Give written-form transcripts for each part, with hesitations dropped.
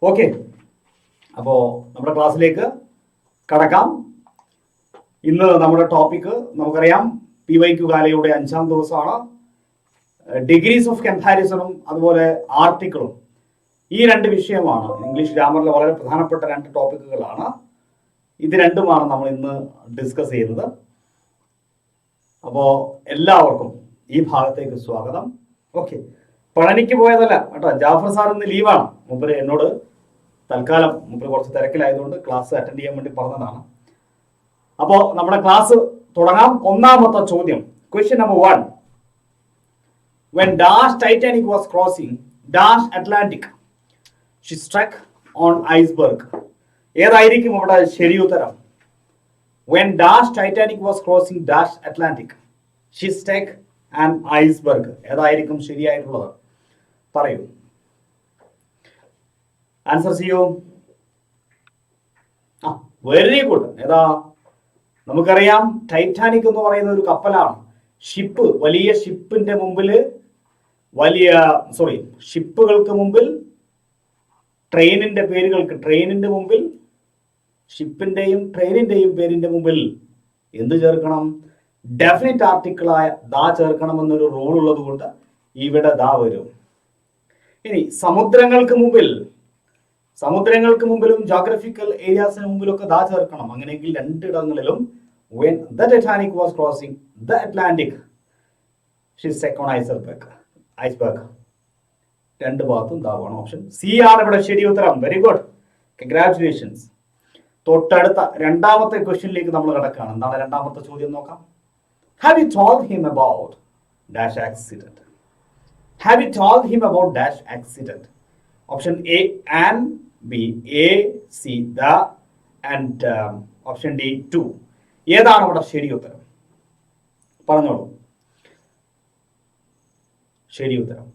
Okay, അപ്പോൾ നമ്മുടെ ക്ലാസ്സിലേക്ക് കടക്കാം. ഇന്ന് നമ്മുടെ ടോപ്പിക്ക് നമുക്കറിയാം, PYQ കാലയുടെ 5-ാം ദിവസമാണ്. ഡിഗ്രീസ് ഓഫ് കമ്പാരിസണും അതുപോലെ ആർട്ടിക്കിളും, ഈ രണ്ട് വിഷയമാണ് ഇംഗ്ലീഷ് ഗ്രാമറിലെ വളരെ പ്രധാനപ്പെട്ട രണ്ട് ടോപ്പിക്കുകളാണ്. ഇത് രണ്ടുമാണ് നമ്മൾ ഇന്ന് ഡിസ്കസ് ചെയ്യുന്നത്. അപ്പോൾ എല്ലാവർക്കും ഈ ഭാഗത്തേക്ക് സ്വാഗതം. ഓക്കെ, പഴനിക്ക് പോയതല്ല കേട്ടോ, ജാഫർ സാർ ഇന്ന് ലീവാണ്. മൂപ്പര് എന്നോട് തൽക്കാലം മൂപ്പര് കുറച്ച് തിരക്കിലായതുകൊണ്ട് ക്ലാസ് അറ്റൻഡ് ചെയ്യാൻ വേണ്ടി പറഞ്ഞതാണ്. അപ്പോൾ നമ്മുടെ ക്ലാസ് തുടങ്ങാം. ഒന്നാമത്തെ ചോദ്യം, question number 1. When dash Titanic was crossing dash Atlantic, she struck on iceberg. ഏതായിരിക്കും ഇവിടെ ശരി ഉത്തരം? When dash Titanic was crossing dash Atlantic, she struck an iceberg. ഏതായിരിക്കും ശരിയായിട്ടുള്ളത്? പറയൂ, ആൻസർ ചെയ്യൂ. Very good. ഏതാ? നമുക്കറിയാം, ടൈറ്റാനിക് എന്ന് പറയുന്ന ഒരു കപ്പലാണ്. ഷിപ്പ്, വലിയ ഷിപ്പിന്റെ മുമ്പിൽ ഷിപ്പുകൾക്ക് മുമ്പിൽ ട്രെയിനിന്റെ മുമ്പിൽ ഷിപ്പിന്റെയും ട്രെയിനിന്റെയും പേരിന്റെ മുമ്പിൽ എന്ത് ചേർക്കണം? ഡെഫിനിറ്റ് ആർട്ടിക്കിളായ ദാ ചേർക്കണം എന്നൊരു റൂൾ ഉള്ളത് കൊണ്ട് ഇവിടെ ദാ വരും. ഇനി സമുദ്രങ്ങൾക്ക് മുമ്പിലും ജോഗ്രഫിക്കൽ ഏരിയാസിന് മുമ്പിലൊക്കെ ദാ ചേർക്കണം. അങ്ങനെയെങ്കിൽ രണ്ടിടങ്ങളിലും when the Titanic was crossing the Atlantic, she struck on iceberg. രണ്ട് ഭാഗത്തും ദാവാണ്. ഓപ്ഷൻ സി ആണ് ഇവിടെ ശരി ഉത്തരം. Very good, congratulations. തൊട്ടടുത്ത രണ്ടാമത്തെ ക്വസ്റ്റ്യനിലേക്ക് നമ്മൾ കിടക്കുകയാണ്. എന്താണ് രണ്ടാമത്തെ ചോദ്യം നോക്കാം. Have you told him about dash accident? Have you told him about dash accident? Option A and B. A, C, the, and option D, 2. ഏതാണ് ഇവിടെ ശരി ഉത്തരം? പറഞ്ഞോളൂ, ശരി ഉത്തരം.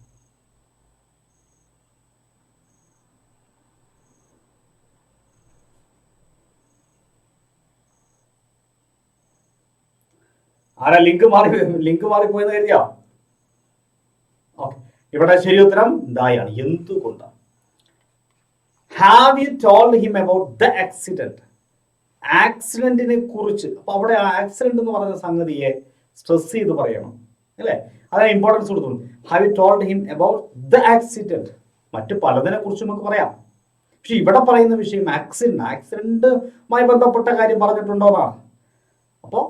ആരാ ലിങ്ക് മാറിപ്പോയെന്ന് കരുതിയോ? ഓക്കെ, ഇവിടെ ശരി ഉത്തരം ദായാണ്. എന്തുകൊണ്ട്? Have you told him about the accident? ആക്സിഡന്റിനെ കുറിച്ച്. അപ്പൊ അവിടെ ആക്സിഡന്റ് എന്ന് പറയുന്ന സംഗതിയെ സ്ട്രെസ് ചെയ്ത് പറയണം, അല്ലേ? അതിന് ഇമ്പോർട്ടൻസ് കൊടുത്തു. Have you told him about the accident. മറ്റു പലതിനെ കുറിച്ച് നമുക്ക് പറയാം, പക്ഷെ ഇവിടെ പറയുന്ന വിഷയം ആക്സിഡന്റുമായി ബന്ധപ്പെട്ട കാര്യം പറഞ്ഞിട്ടുണ്ടോന്നാണ്. അപ്പോൾ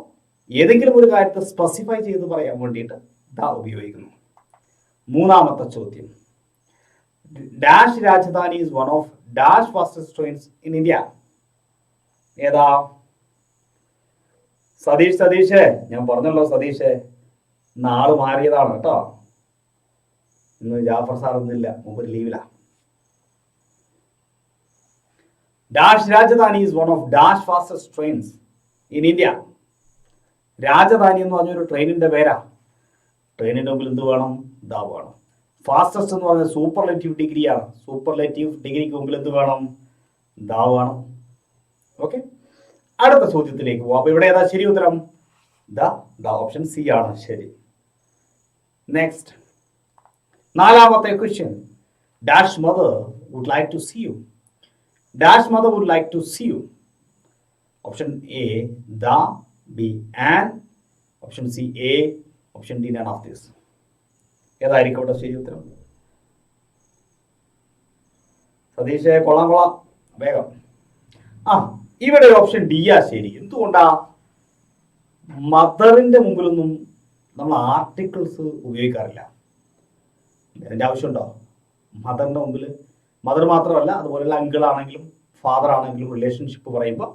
ഏതെങ്കിലും ഒരു കാര്യത്തെ സ്പെസിഫൈ ചെയ്ത് പറയാൻ വേണ്ടിയിട്ട് ദാ ഉപയോഗിക്കുന്നു. മൂന്നാമത്തെ ചോദ്യം, dash Rajdhani is one of dash fastest trains in India. ഏതാ? സതീഷ്, ഞാൻ പറഞ്ഞല്ലോ സതീഷ്, നാള് മാറിയതാണ് കേട്ടോ. ഇന്ന് ജാഫർ സാർ ഒന്നുമില്ല, മൂപ്പര് ലീവില. Dash Rajdhani is one of dash fastest trains in India. Rajdhani എന്ന് പറഞ്ഞൊരു ട്രെയിനിന്റെ പേരാ. ട്രെയിനിന്റെ മുമ്പിൽ എന്ത് വേണം? ദാ വേണം. ഫാസ്റ്റസ്റ്റ് എന്ന് പറഞ്ഞ സൂപ്പർലേറ്റീവ് ഡിഗ്രിയാണ്. സൂപ്പർലേറ്റീവ് ഡിഗ്രിക്ക് മുമ്പിൽ എന്ത് വേണം? ദാ വേണം. ഓക്കെ, അടുത്ത ചോദ്യത്തിലേക്ക് പോവാം. അപ്പൊ ഇവിടെ ഏതാ ശരി ഉത്തരം? ദ ഓപ്ഷൻ സി ആണ് ശരി. നെക്സ്റ്റ്, നാലാമത്തെ question, dash mother would like to see you. Dash mother would like to see you. Option A the, B and, option C A, option D none of this. ഏതായിരിക്കും ഇവിടെ ശരി ഉത്തരം? സതീഷ് കൊള്ളാം, വേഗം. ഇവിടെ ഒരു ഓപ്ഷൻ ഡി ആ ശരി. എന്തുകൊണ്ടാ? മദറിന്റെ മുമ്പിലൊന്നും നമ്മൾ ആർട്ടിക്കിൾസ് ഉപയോഗിക്കാറില്ല. അതിന്റെ ആവശ്യമുണ്ടോ? മദറിന്റെ മുമ്പിൽ, മദർ മാത്രമല്ല, അതുപോലെയുള്ള അങ്കിൾ ആണെങ്കിലും ഫാദർ ആണെങ്കിലും റിലേഷൻഷിപ്പ് പറയുമ്പോൾ,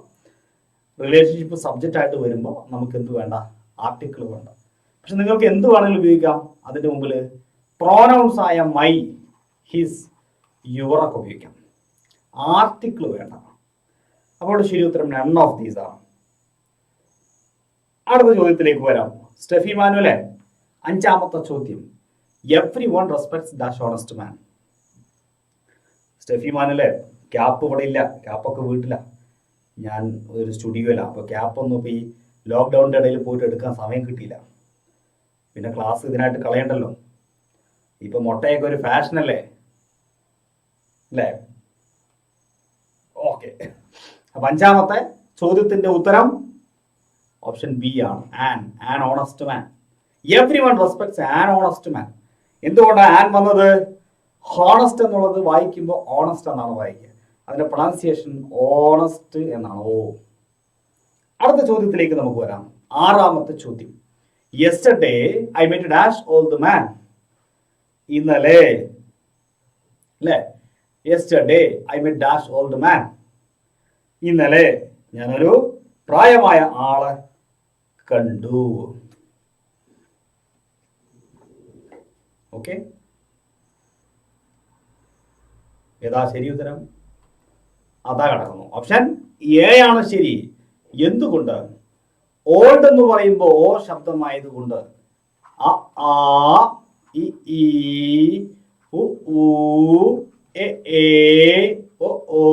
റിലേഷൻഷിപ്പ് സബ്ജക്റ്റ് ആയിട്ട് വരുമ്പോൾ നമുക്ക് എന്ത് വേണ്ട? ആർട്ടിക്കിൾ വേണ്ട. പക്ഷെ നിങ്ങൾക്ക് എന്ത് വേണമെങ്കിലും ഉപയോഗിക്കാം. അതിന്റെ മുമ്പിൽ പ്രോനൗൺസ് ആയ മൈ, ഹിസ്, യുവർ ഒക്കെ ഉപയോഗിക്കാം. ആർട്ടിക്കിൾ വേണ്ട. അപ്പോൾ ശരി ഉത്തരം നൺ ഓഫ് ദീസ് ആണ്. അടുത്ത ചോദ്യത്തിലേക്ക് വരാം. സ്റ്റെഫി മാനുവലെ, അഞ്ചാമത്തെ ചോദ്യം, everyone respects dash honest man. Steffi മാനുവലെ, ക്യാപ്പ് ഇവിടെ ഇല്ല, ക്യാപ്പൊക്കെ വീട്ടില. ഞാൻ ഒരു സ്റ്റുഡിയോയിലാണ്. അപ്പോൾ ക്യാപ്പൊന്നും ഇപ്പോൾ ഈ ലോക്ക്ഡൗണിൻ്റെ ഇടയിൽ പോയിട്ട് എടുക്കാൻ സമയം കിട്ടിയില്ല. പിന്നെ ക്ലാസ് ഇതിനായിട്ട് കളയണ്ടല്ലോ. ഇപ്പൊ മുട്ടയൊക്കെ ഒരു ഫാഷനല്ലേ, അല്ലേ? ഓക്കെ, അപ്പൊ അഞ്ചാമത്തെ ചോദ്യത്തിന്റെ ഉത്തരം ഓപ്ഷൻ ബി ആണ്. An honest man. Every one respects an honest മാൻ. എന്തുകൊണ്ടാണ് ആൻ വന്നത്? ഹോണസ്റ്റ് എന്നുള്ളത് വായിക്കുമ്പോൾ ഓണസ്റ്റ് എന്നാണ് വായിക്കുക. അതിന്റെ പ്രൊണൗൺസിയേഷൻ ഓണസ്റ്റ് എന്നാണ്. അടുത്ത ചോദ്യത്തിലേക്ക് നമുക്ക് വരാം. ആറാമത്തെ ചോദ്യം. Yesterday I met dash old man. ഇന്നലെ അല്ലേ? Yesterday I met dash old man. ഇന്നലെ ഞാനൊരു പ്രായമായ ആളെ കണ്ടു. ഓക്കെ, ഏതാ ശരി ഉത്തരം? അതാ കിടക്കുന്നു. ഓപ്ഷൻ എ ആണ് ശരി. എന്തുകൊണ്ട്? ഓൾഡ് എന്ന് പറയുമ്പോൾ ഓ ശബ്ദമായതുകൊണ്ട് അ ആ ഇ ഈ ഉ ഊ എ ഏ ഒ ഓ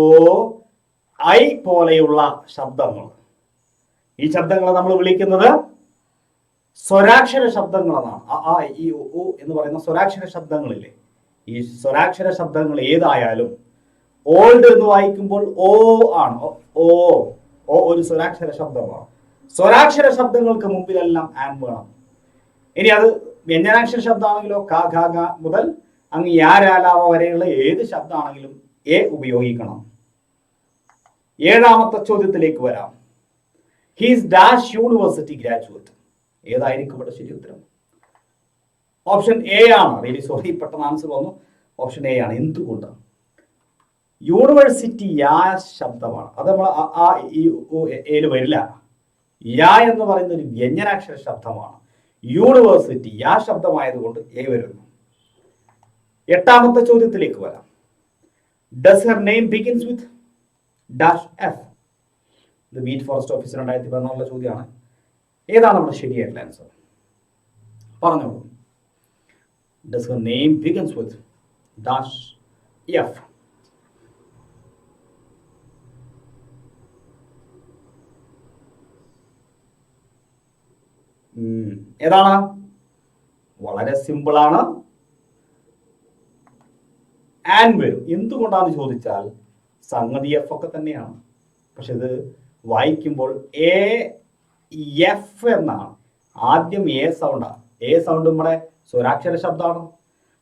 ഐ പോലെയുള്ള ശബ്ദങ്ങൾ, ഈ ശബ്ദങ്ങളെ നമ്മൾ വിളിക്കുന്നത് സ്വരാക്ഷര ശബ്ദങ്ങൾ എന്നാണ്. അ ആ ഇ ഉ എന്ന് പറയുന്ന സ്വരാക്ഷര ശബ്ദങ്ങളില്ലേ, ഈ സ്വരാക്ഷര ശബ്ദങ്ങൾ ഏതായാലും ഓൾഡ് എന്ന് വായിക്കുമ്പോൾ ഓ ആണ്. ഓ ഓ ഒരു സ്വരാക്ഷര ശബ്ദമാണ്. സ്വരാക്ഷര ശബ്ദങ്ങൾക്ക് മുമ്പിലെല്ലാം ആൻ വേണം. ഇനി അത് വ്യഞ്ജനാക്ഷര ശബ്ദമാണെങ്കിലോ ക ഖ ഗ മുതൽ അങ്ങ് യാരാലാവ വരെയുള്ള ഏത് ശബ്ദമാണെങ്കിലും എ ഉപയോഗിക്കണം. ഏഴാമത്തെ ചോദ്യത്തിലേക്ക് വരാം. He's dash university graduate. ഏതായിരിക്കും ഇവിടെ ശരി ഉത്തരം? ഓപ്ഷൻ എ ആണ്. റിയലി സോറി, പെട്ടെന്ന് ആൻസർ വന്നു. ഓപ്ഷൻ എ ആണ്. എന്തുകൊണ്ട്? യൂണിവേഴ്സിറ്റി യാ ശബ്ദമാണ്. അത് നമ്മൾ ആ ഈ ഏല് വരില്ല. യാ എന്ന് പറയുന്ന ഒരു വ്യഞ്ജനാക്ഷര ശബ്ദമാണ്. യൂണിവേഴ്സിറ്റി യാ ശബ്ദമായതുകൊണ്ട് എ വരുന്നു. എട്ടാമത്തെ ചോദ്യത്തിലേക്ക് വരാം. Does her name begins with dash F. ഇത് ബീറ്റ് ഫോറസ്റ്റ് ഓഫീസർ 2014 ചോദ്യമാണ്. ഏതാണ് നമ്മുടെ ശരിയായിട്ടുള്ള ആൻസർ? പറഞ്ഞോളൂ. Does her name begins with dash F. ഏതാണ്? വളരെ സിമ്പിൾ ആണ്. ആൻ വരും. എന്തുകൊണ്ടാന്ന് ചോദിച്ചാൽ സംഗതി എഫ് ഒക്കെ തന്നെയാണ്. പക്ഷെ ഇത് വായിക്കുമ്പോൾ എ എഫ് എന്നാണ്. ആദ്യം എ സൗണ്ടാണ്. എ സൗണ്ട് നമ്മുടെ സ്വരാക്ഷര ശബ്ദമാണ്.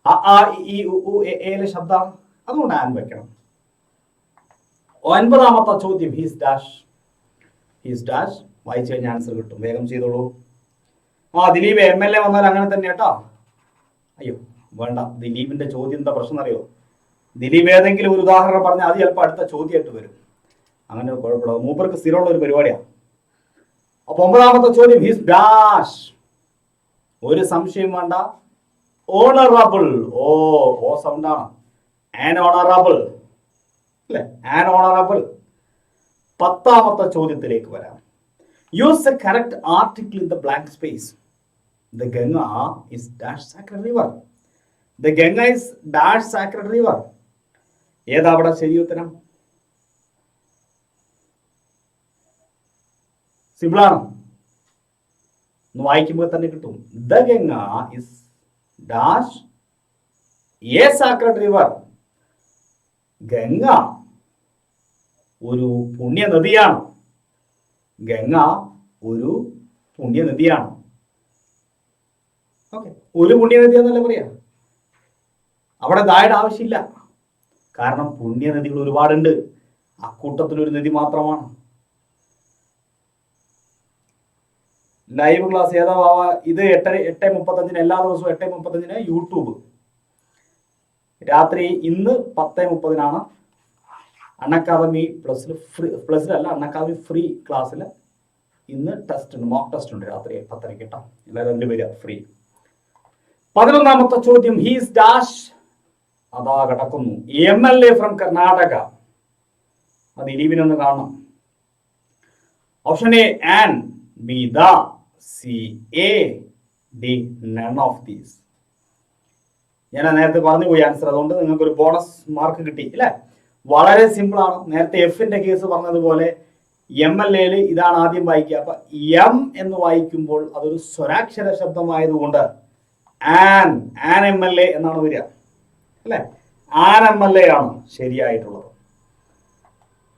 ആ ഈ എയിലെ ശബ്ദമാണ്. അതുകൊണ്ട് ആൻ വെക്കണം. ഒൻപതാമത്തെ ചോദ്യം. He's dash. ഹീസ് ഡാഷ് വായിച്ചു കഴിഞ്ഞാൽ ആൻസർ കിട്ടും. വേഗം ചെയ്തോളൂ. ദിലീപ് MLA വന്നാൽ അങ്ങനെ തന്നെ കേട്ടോ. അയ്യോ വേണ്ട. ദിലീപിന്റെ ചോദ്യം എന്താ പ്രശ്നം അറിയോ? ദിലീപ് ഏതെങ്കിലും ഒരു ഉദാഹരണം പറഞ്ഞാൽ അത് ചിലപ്പോൾ അടുത്ത ചോദ്യമായിട്ട് വരും. അങ്ങനെ കുഴപ്പമില്ല. മൂപ്പർക്ക് സ്ഥിരമുള്ള ഒരു പരിപാടിയാണ്. അപ്പൊ ഒമ്പതാമത്തെ ചോദ്യം. His dash. ഒരു സംശയം വേണ്ട. ഓണറബിൾ. ഓ സൗണ്ടാണ്. ആൻ ഓണറബിൾ അല്ലെ? An honourable. പത്താമത്തെ ചോദ്യത്തിലേക്ക് വരാം. Use the correct article in the blank space. The Ganga is dash sacred river. The Ganga is dash sacred river. ഏതാ അവിടെ ശരി ഉത്തരം? സിമ്പിളാണ്. ഒന്ന് വായിക്കുമ്പോൾ തന്നെ കിട്ടും. The Ganga is dash a sacred river. Ganga ഒരു പുണ്യ നദിയാണ്. ഗംഗ ഒരു പുണ്യ നദിയാണ്. ഓക്കെ, ഒരു പുണ്യനദി എന്നല്ല പറയാ. അവിടെ ദായുടെ ആവശ്യമില്ല. കാരണം പുണ്യനദികൾ ഒരുപാടുണ്ട്. അക്കൂട്ടത്തിൽ ഒരു നദി മാത്രമാണ്. ലൈവ് ക്ലാസ് ഏതാ ബാവ? ഇത് 8:35 എല്ലാ ദിവസവും 8:35 യൂട്യൂബ്. രാത്രി ഇന്ന് 10:30 അൺഅക്കാദമി പ്ലസിലല്ല, അൺഅക്കാദമി ഫ്രീ ക്ലാസ്സിൽ ഇന്ന് ടെസ്റ്റ് ഉണ്ട്, മോക്ക് ടെസ്റ്റ് ഉണ്ട് രാത്രി 10:30 കേട്ടോ. എല്ലാവരും അതിൽ വരിക, ഫ്രീ. 11ാമത്തെ ചോദ്യം. He's dash. അതാ കിടക്കുന്നു. MLA from Karnataka. അത് ദിലീപിനൊന്ന് കാണണം. Option A an, B the, C a, D none of these. ഞാൻ നേരത്തെ പറഞ്ഞു പോയി ആൻസർ. അതുകൊണ്ട് നിങ്ങൾക്ക് ഒരു ബോണസ് മാർക്ക് കിട്ടി അല്ലേ? വളരെ സിമ്പിൾ ആണ്. നേരത്തെ എഫിന്റെ കേസ് പറഞ്ഞതുപോലെ MLA ഇതാണ് ആദ്യം വായിക്കുക. അപ്പൊ എം എന്ന് വായിക്കുമ്പോൾ അതൊരു സ്വരാക്ഷര ശബ്ദമായതുകൊണ്ട് ആൻ MLA എന്നാണ് വരിക അല്ലെ? ആൻ MLA ആണ് ശരിയായിട്ടുള്ളത്.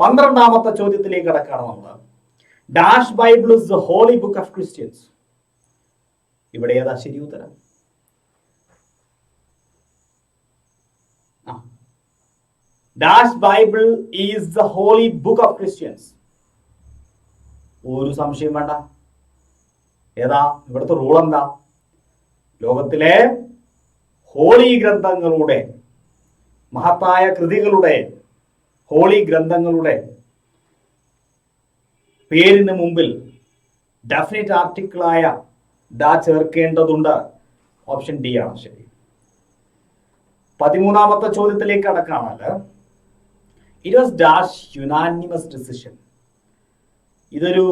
12ാമത്തെ ചോദ്യത്തിലേക്ക് കടക്കാണ് നമ്മൾ. Dash Bible is the holy book of Christians. ഇവിടെ ഏതാ ശരി ഉത്തരം? Dash Bible is the holy book of Christians. ഒരു സംശയം വേണ്ട. ഏതാ ഇവിടുത്തെ റൂൾ? എന്താ? ലോകത്തിലെ ഹോളി ഗ്രന്ഥങ്ങളുടെ, മഹത്തായ കൃതികളുടെ, ഹോളി ഗ്രന്ഥങ്ങളുടെ പേരിന് മുമ്പിൽ ഡെഫിനിറ്റ് ആർട്ടിക്കിളായ ദ ചേർക്കേണ്ടതുണ്ട്. ഓപ്ഷൻ ഡി ആണ് ശരി. 13ാമത്തെ ചോദ്യത്തിലേക്ക് കടക്കാണല്ലോ. It was dash unanimous decision. ഇതൊരു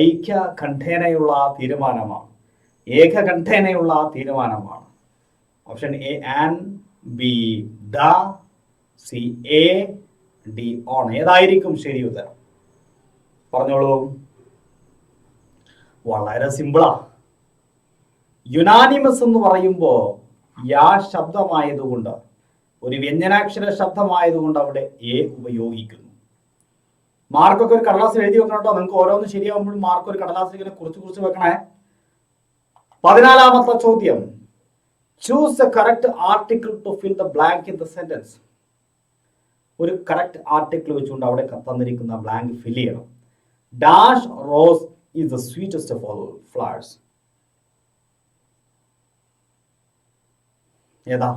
ഐക്യകണ്ഠേനയുള്ള തീരുമാനമാണ്, ഏകകണ്ഠേനയുള്ള തീരുമാനമാണ്. Option A an, B the, C a, D on. ഏതായിരിക്കും ശരി ഉത്തരം? പറഞ്ഞോളൂ. വളരെ സിമ്പിളാ. യുനാനിമസ് എന്ന് പറയുമ്പോൾ യാ ശബ്ദമായതുകൊണ്ട്, ഒരു വ്യഞ്ജനാക്ഷര ശബ്ദമായതുകൊണ്ട് അവിടെ എ ഉപയോഗിക്കുന്നു. മാർക്കൊക്കെ ഒരു കടലാസിൽ എഴുതി വെക്കണം കേട്ടോ. നിങ്ങൾക്ക് ഓരോന്നും ശരിയാവുമ്പോഴും മാർക്ക് ഒരു കടലാസിൽ ഇങ്ങനെ കുറിച്ച് വെക്കണേ. 14ാമത്തെ ചോദ്യം. Choose the correct article to fill the blank in the sentence. ഒരു കറക്റ്റ് ആർട്ടിക്കിൾ വെച്ചുകൊണ്ട് അവിടെ തന്നിരിക്കുന്ന ബ്ലാങ്ക് ഫിൽ ചെയ്യണം. Dash rose is the sweetest of all flowers. ഏതാ?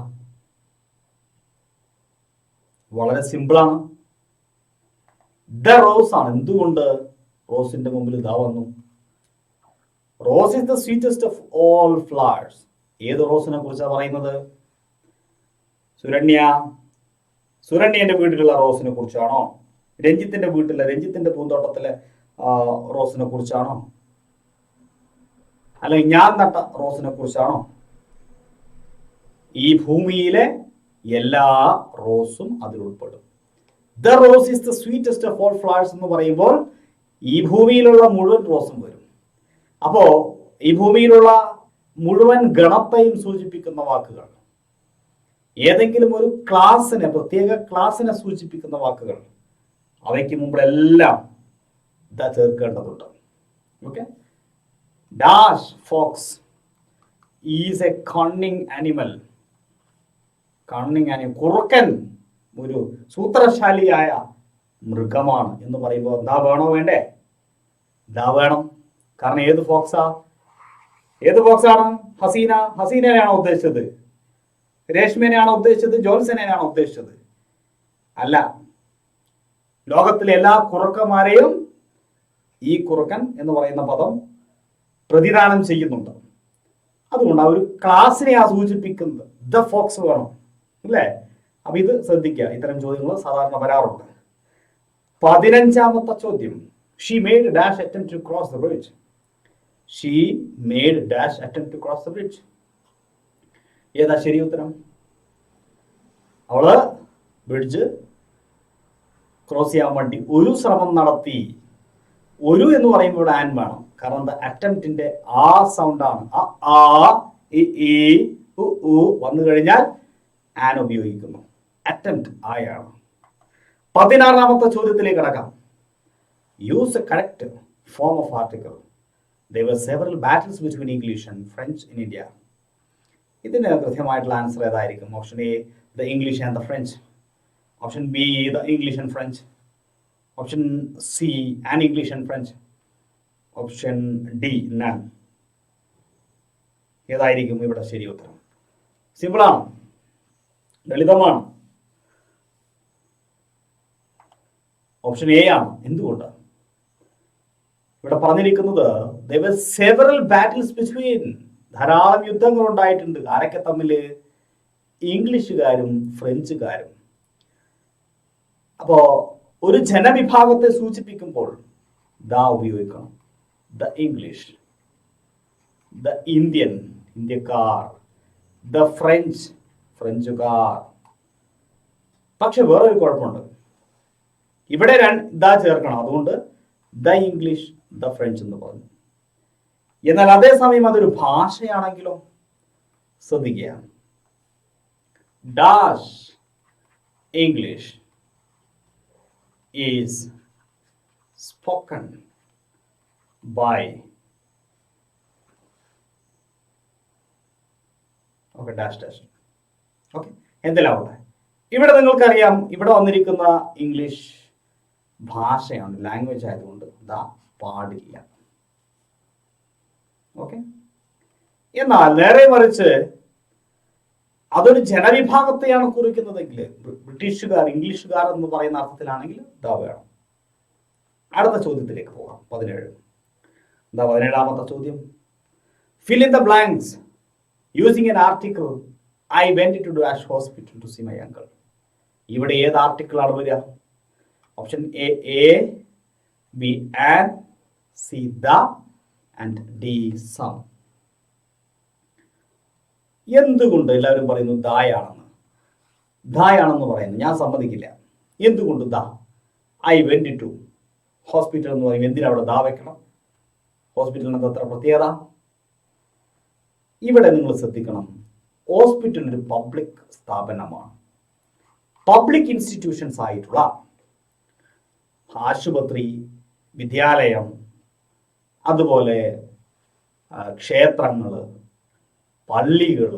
വളരെ സിമ്പിളാണ്. ദ റോസ് ആണ്. എന്തുകൊണ്ട് റോസിന്റെ മുമ്പിൽ ഇതാ വന്നു? Rose is the sweetest of all flowers. ഏത് റോസിനെ കുറിച്ചാണ് പറയുന്നത്? സുരണ്യന്റെ വീട്ടിലുള്ള റോസിനെ കുറിച്ചാണോ? രഞ്ജിത്തിന്റെ വീട്ടിലെ, രഞ്ജിത്തിന്റെ പൂന്തോട്ടത്തിലെ റോസിനെ കുറിച്ചാണോ? അല്ലെങ്കിൽ ഞാൻ നട്ട റോസിനെ കുറിച്ചാണോ? ഈ ഭൂമിയിലെ എല്ലാ റോസും അതിൽ ഉൾപ്പെടും. The rose is the sweetest of all flowers എന്ന് പറയുമ്പോൾ ഈ ഭൂമിയിലുള്ള മുഴുവൻ റോസും വരും. അപ്പോ ഈ ഭൂമിയിലുള്ള മുഴുവൻ ഗണത്തെയും സൂചിപ്പിക്കുന്ന വാക്കുകൾ, ഏതെങ്കിലും ഒരു ക്ലാസ്സിനെ, പ്രത്യേക ക്ലാസ്സിനെ സൂചിപ്പിക്കുന്ന വാക്കുകൾ, അവയ്ക്ക് മുമ്പിലെല്ലാം ദ ചേർക്കേണ്ടതുണ്ട്. Okay. Dash fox is a cunning animal. Cunning animal, കുറുക്കൻ ഒരു സൂത്രശാലിയായ മൃഗമാണ് എന്ന് പറയുമ്പോൾ എന്താ വേണോ വേണ്ടേ? ഇതാ വേണം. കാരണം ഏത് ഫോക്സാണ്? ഹസീനയാണോ ഉദ്ദേശിച്ചത്? രേഷ്മേനെയാണോ ഉദ്ദേശിച്ചത്? ജോത്സനെയാണോ ഉദ്ദേശിച്ചത്? അല്ല. ലോകത്തിലെ എല്ലാ കുറുക്കന്മാരെയും ഈ കുറുക്കൻ എന്ന് പറയുന്ന പദം പ്രതിദാനം ചെയ്യുന്നുണ്ട്. അതുകൊണ്ട് ആ ഒരു ക്ലാസ്സിനെ സൂചിപ്പിക്കുന്നത് ദ ഫോക്സ് വേണം, അല്ലേ? അപ്പൊ ഇത് ശ്രദ്ധിക്കുക. ഇത്തരം ചോദ്യങ്ങൾ സാധാരണ വരാറുണ്ട്. 15ാമത്തെ ചോദ്യം. She made dash attempt to cross the bridge. She made dash attempt to cross the bridge. ഏതാ ശരി ഉത്തരം? അവള് ബ്രിഡ്ജ് ക്രോസ് ചെയ്യാൻ വേണ്ടി ഒരു ശ്രമം നടത്തി. ഒരു എന്ന് പറയുമ്പോൾ ഇവിടെ ആൻ വേണം. കാരണം എന്താ? അറ്റംപ്റ്റിന്റെ ആ സൗണ്ടാണ്. ആ ഇ ഉ വന്നു കഴിഞ്ഞാൽ ആൻ ഉപയോഗിക്കുന്നു. അറ്റംപ്റ്റ് ആയാണ്. 16ാമത്തെ ചോദ്യത്തിലേക്ക് കടക്കാം. Use A correct form of article. There were several battles between English and French in India. ഇതിന് കൃത്യമായിട്ടുള്ള ആൻസർ ഏതായിരിക്കും? Option A the English and the French. Option B the English and French. Option C and English and French. Option D none. ഏതായിരിക്കും ഇവിടെ ശരി ഉത്തരം? സിമ്പിളാണ്, ലളിതമാണ്. Option A ആണ്. എന്തുകൊണ്ട്? ഇവിടെ പറഞ്ഞിരിക്കുന്നത് there were several battles between, ധാരാളം യുദ്ധങ്ങൾ ഉണ്ടായിട്ടുണ്ട്. ആരൊക്കെ തമ്മില്? ഇംഗ്ലീഷുകാരും ഫ്രഞ്ചുകാരും. അപ്പോ ഒരു ജനവിഭാഗത്തെ സൂചിപ്പിക്കുമ്പോൾ ദാ ഉപയോഗിക്കണം. ദ ഇംഗ്ലീഷ്, ദ ഇന്ത്യൻ, ഇന്ത്യക്കാർ, ദ ഫ്രഞ്ച്, ഫ്രഞ്ചുകാർ. പക്ഷെ വേറൊരു കുഴപ്പമുണ്ട്. ഇവിടെ ദാ ചേർക്കണം. അതുകൊണ്ട് ദ ഇംഗ്ലീഷ്, ദ ഫ്രഞ്ച് എന്ന് പറഞ്ഞു. എന്നാൽ അതേസമയം അതൊരു ഭാഷയാണെങ്കിലോ? ശ്രദ്ധിക്കുക. Dash English is spoken by okay dash dash okay എന്തെല്ലാം ഉണ്ട് ഇവിടെ നിങ്ങൾക്കറിയാം ഇവിടെ വന്നിരിക്കുന്ന ഇംഗ്ലീഷ് ഭാഷയാണ് ലാംഗ്വേജ് ആയതുകൊണ്ട് ദാ പാടില്ല ഓക്കെ എന്നാൽ നേരെ മറിച്ച് അതൊരു ജനവിഭാഗത്തെയാണ് കുറിക്കുന്നതെങ്കിൽ ബ്രിട്ടീഷുകാർ ഇംഗ്ലീഷുകാർ എന്ന് പറയുന്ന അർത്ഥത്തിലാണെങ്കിൽ ദാ വേണം അടുത്ത ചോദ്യത്തിലേക്ക് പോകാം 17 എന്താ 17ാമത്തെ ചോദ്യം fill in the blanks using an article I went to Dash hospital to see my uncle ഇവിടെ ഏത് ആർട്ടിക്കിൾ ആണ് വരിക option A B an C the and D some എന്തുകൊണ്ട് എല്ലാവരും പറയുന്നു ദായാണെന്ന് പറയുന്നു ഞാൻ സമ്മതിക്കില്ല എന്തുകൊണ്ട് ദാ ഐ വെന്റ് ടു ഹോസ്പിറ്റൽ എന്ന് പറയുമ്പോൾ എന്തിനാ അവിടെ ദാ വെക്കണം ഹോസ്പിറ്റലിന് അത്ര പ്രത്യേകത ഇവിടെ നിങ്ങൾ ശ്രദ്ധിക്കണം ഹോസ്പിറ്റൽ ഒരു പബ്ലിക് സ്ഥാപനമാണ് പബ്ലിക് ഇൻസ്റ്റിറ്റ്യൂഷൻസ് ആയിട്ടുള്ള ആശുപത്രി വിദ്യാലയം അതുപോലെ ക്ഷേത്രങ്ങൾ പള്ളികൾ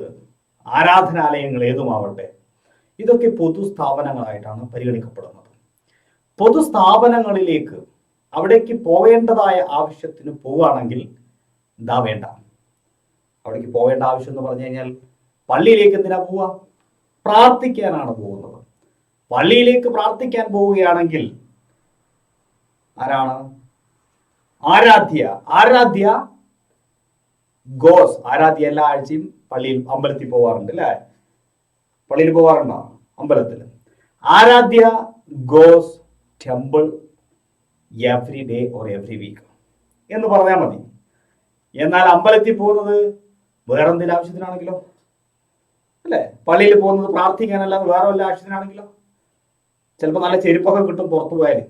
ആരാധനാലയങ്ങൾ ഏതുമാവട്ടെ ഇതൊക്കെ പൊതുസ്ഥാപനങ്ങളായിട്ടാണ് പരിഗണിക്കപ്പെടുന്നത് പൊതുസ്ഥാപനങ്ങളിലേക്ക് അവിടേക്ക് പോവേണ്ടതായ ആവശ്യത്തിന് പോവുകയാണെങ്കിൽ എന്താ വേണ്ട അവിടേക്ക് പോവേണ്ട ആവശ്യം എന്ന് പറഞ്ഞു കഴിഞ്ഞാൽ പള്ളിയിലേക്ക് എന്തിനാ പോവുക പ്രാർത്ഥിക്കാനാണ് പോകുന്നത് പള്ളിയിലേക്ക് പ്രാർത്ഥിക്കാൻ പോവുകയാണെങ്കിൽ ആരാണ് ആരാധ്യ ഗോസ് ആരാധ്യ എല്ലാ ആഴ്ചയും പള്ളിയിൽ അമ്പലത്തിൽ പോവാറുണ്ട് അല്ലേ പള്ളിയിൽ പോവാറുണ്ടോ അമ്പലത്തിൽ Aaradhya goes temple every day or every week എന്ന് പറഞ്ഞാൽ മതി എന്നാൽ അമ്പലത്തിൽ പോകുന്നത് വേറെന്തെങ്കിലും ആവശ്യത്തിനാണെങ്കിലോ അല്ലേ പള്ളിയിൽ പോകുന്നത് പ്രാർത്ഥിക്കാനല്ലാതെ വേറെ വല്ല ആവശ്യത്തിനാണെങ്കിലോ ചിലപ്പോൾ നല്ല ചെരുപ്പൊക്കെ കിട്ടും പുറത്തു പോയാൽ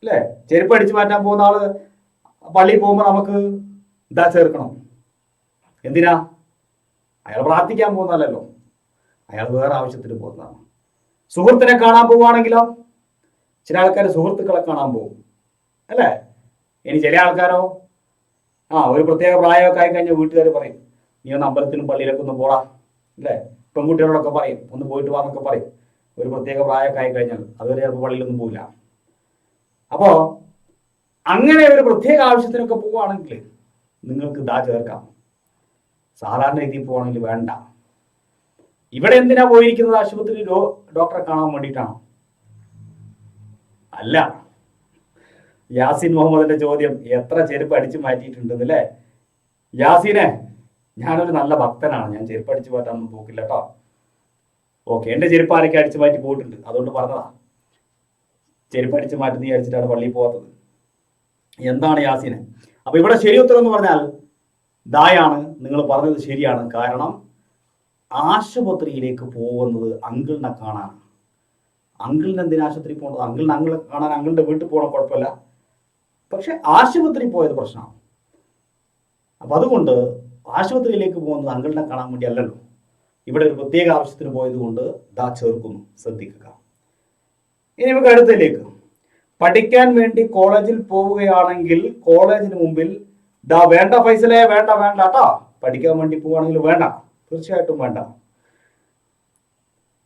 അല്ലേ ചെരുപ്പ് അടിച്ചു മാറ്റാൻ പോകുന്ന ആള് പള്ളിയിൽ പോകുമ്പോൾ നമുക്ക് ഇതാ ചേർക്കണം എന്തിനാ അയാൾ പ്രാർത്ഥിക്കാൻ പോകുന്നതല്ലോ അയാൾ വേറെ ആവശ്യത്തിന് പോകുന്നതാണ് സുഹൃത്തിനെ കാണാൻ പോവുകയാണെങ്കിലോ ചില ആൾക്കാർ സുഹൃത്തുക്കളെ കാണാൻ പോകും അല്ലേ ഇനി ചില ആൾക്കാരോ ഒരു പ്രത്യേക പ്രായമൊക്കെ ആയി കഴിഞ്ഞാൽ വീട്ടുകാർ പറയും നീ ഒന്ന് അമ്പലത്തിനും പള്ളിയിലൊക്കെ ഒന്ന് പോടാ അല്ലേ പെൺകുട്ടികളോടൊക്കെ പറയും ഒന്ന് പോയിട്ട് വാന്നൊക്കെ പറയും ഒരു പ്രത്യേക പ്രായമൊക്കെ ആയി കഴിഞ്ഞാൽ അതുവരെ ചിലപ്പോൾ പള്ളിയിലൊന്നും പോവില്ല അപ്പോ അങ്ങനെ ഒരു പ്രത്യേക ആവശ്യത്തിനൊക്കെ പോവുകയാണെങ്കിൽ നിങ്ങൾക്ക് ദാ ചേർക്കാം സാധാരണ രീതിയിൽ പോവാണെങ്കിൽ വേണ്ട ഇവിടെ എന്തിനാ പോയിരിക്കുന്നത് ആശുപത്രിയിൽ ഡോക്ടറെ കാണാൻ വേണ്ടിയിട്ടാണോ അല്ല യാസിൻ മുഹമ്മദിന്റെ ചോദ്യം എത്ര ചെരുപ്പ് അടിച്ചു മാറ്റിയിട്ടുണ്ട് അല്ലേ യാസിനെ ഞാനൊരു നല്ല ഭക്തനാണ് ഞാൻ ചെരുപ്പ് അടിച്ചു മാറ്റാനൊന്നും പോക്കില്ല കേട്ടോ ഓക്കെ എന്റെ ചെരുപ്പ് ആരൊക്കെ അടിച്ചു മാറ്റി പോയിട്ടുണ്ട് അതുകൊണ്ട് പറഞ്ഞതാ ചെരുപ്പ് അടിച്ചു മാറ്റി നീ അടിച്ചിട്ടാണ് പള്ളിയിൽ പോകാത്തത് എന്താണ് യാസിനെ അപ്പൊ ഇവിടെ ശരി ഉത്തരം എന്ന് പറഞ്ഞാൽ ദായാണ് നിങ്ങൾ പറഞ്ഞത് ശരിയാണ് കാരണം ആശുപത്രിയിലേക്ക് പോകുന്നത് അങ്കിളിനെ കാണാൻ അങ്കിളിന് എന്തിനാ ആശുപത്രി പോകേണ്ടത് അങ്കിളിനെ കാണാൻ അങ്കിളിന്റെ വീട്ടിൽ പോകണം കുഴപ്പമില്ല പക്ഷെ ആശുപത്രി പോയത് പ്രശ്നമാണ് അപ്പൊ അതുകൊണ്ട് ആശുപത്രിയിലേക്ക് പോകുന്നത് അങ്കിളിനെ കാണാൻ വേണ്ടി അല്ലല്ലോ ഇവിടെ ഒരു പ്രത്യേക ആവശ്യത്തിന് പോയത് കൊണ്ട് ദാ ചേർക്കുന്നു ശ്രദ്ധിക്കുക ഇനി നമുക്ക് അടുത്തതിലേക്ക് പഠിക്കാൻ വേണ്ടി കോളേജിൽ പോവുകയാണെങ്കിൽ കോളേജിന് മുമ്പിൽ ദാ വേണ്ട ഫൈസലേ വേണ്ട കേട്ടോ പഠിക്കാൻ വേണ്ടി പോവുകയാണെങ്കിൽ വേണ്ട തീർച്ചയായിട്ടും വേണ്ട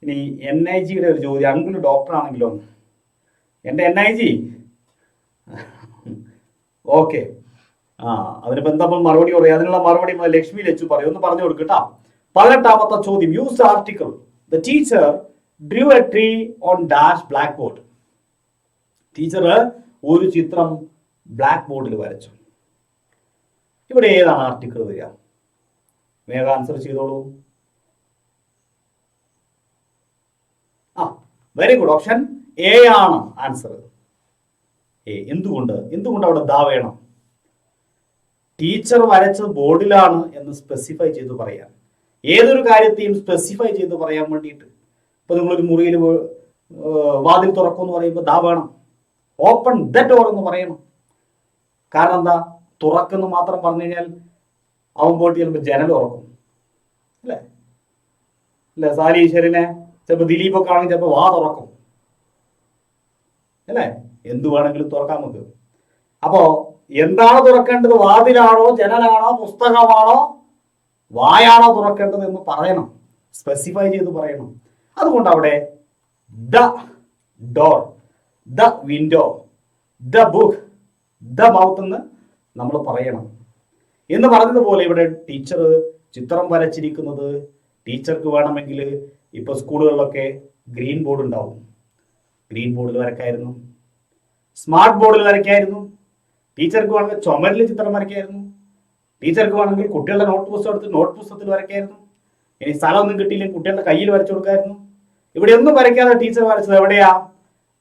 ഇനി NIG ഒരു ചോദ്യം അങ്കിൾ ഡോക്ടർ ആണെങ്കിലോ എൻ്റെ NIG ഓക്കെ അതിന് ബന്ധം മറുപടി പറയും അതിനുള്ള മറുപടി ലക്ഷ്മി ലച്ചു പറയും ഒന്ന് പറഞ്ഞു കൊടുക്കട്ടോ 18ാമത്തെ ചോദ്യം use article the teacher Drew A tree on dash black board teacher ഒരു ചിത്രം ബ്ലാക്ക് ബോർഡിൽ വരച്ചു ഇവിടെ ഏതാണ് ആർട്ടിക്കിൾ വരിക വേഗം ആൻസർ ചെയ്തോളൂ വെരി ഗുഡ് ഓപ്ഷൻ എ ആണ് ആൻസർ എ എന്തുകൊണ്ട് അവിടെ ദാ വേണം ടീച്ചർ വരച്ചത് ബോർഡിലാണ് എന്ന് സ്പെസിഫൈ ചെയ്ത് പറയാൻ ഏതൊരു കാര്യത്തെയും സ്പെസിഫൈ ചെയ്ത് പറയാൻ വേണ്ടിയിട്ട് ഇപ്പൊ നിങ്ങളൊരു മുറിയിൽ വാതിൽ തുറക്കുമെന്ന് പറയുമ്പോൾ ദാ വേണം ഓപ്പൺ ദ ഡോർ എന്ന് പറയണം കാരണം എന്താ തുറക്കെന്ന് മാത്രം പറഞ്ഞു കഴിഞ്ഞാൽ അവൻ പോയിട്ട് ചിലപ്പോൾ ജനൽ തുറക്കും അല്ലേ സാലീശ്വരനെ ചിലപ്പോൾ ദിലീപൊക്കെ ആണെങ്കിൽ ചിലപ്പോൾ വാ തുറക്കും അല്ലേ? എന്ത് വേണമെങ്കിലും തുറക്കാം നമുക്ക്. അപ്പോ എന്താണ് തുറക്കേണ്ടത്? വാതിലാണോ, ജനലാണോ, പുസ്തകമാണോ, വായാണോ തുറക്കേണ്ടത് എന്ന് പറയണം, സ്പെസിഫൈ ചെയ്ത് പറയണം. അതുകൊണ്ട് അവിടെ the door, the window, the book, the mouth എന്ന് നമ്മൾ പറയണം. എന്ന് പറഞ്ഞതുപോലെ ഇവിടെ ടീച്ചർ ചിത്രം വരച്ചിരിക്കുന്നത്, ടീച്ചർക്ക് വേണമെങ്കിൽ ഇപ്പൊ സ്കൂളുകളിലൊക്കെ ഗ്രീൻ ബോർഡ് ഉണ്ടാവും, ഗ്രീൻ ബോർഡിൽ വരയ്ക്കായിരുന്നു, സ്മാർട്ട് ബോർഡിൽ വരയ്ക്കായിരുന്നു. ടീച്ചർക്ക് വേണമെങ്കിൽ ചുമരിൽ ചിത്രം വരയ്ക്കായിരുന്നു. ടീച്ചർക്ക് വേണമെങ്കിൽ കുട്ടികളുടെ നോട്ട് പുസ്തകം എടുത്ത് നോട്ട് പുസ്തകത്തിൽ വരയ്ക്കായിരുന്നു. ഇനി സ്ഥലമൊന്നും കിട്ടിയില്ലെങ്കിൽ കുട്ടികളുടെ കയ്യിൽ വരച്ചു കൊടുക്കായിരുന്നു. ഇവിടെ ഒന്നും വരയ്ക്കാതെ ടീച്ചർ വരച്ചത് എവിടെയാ?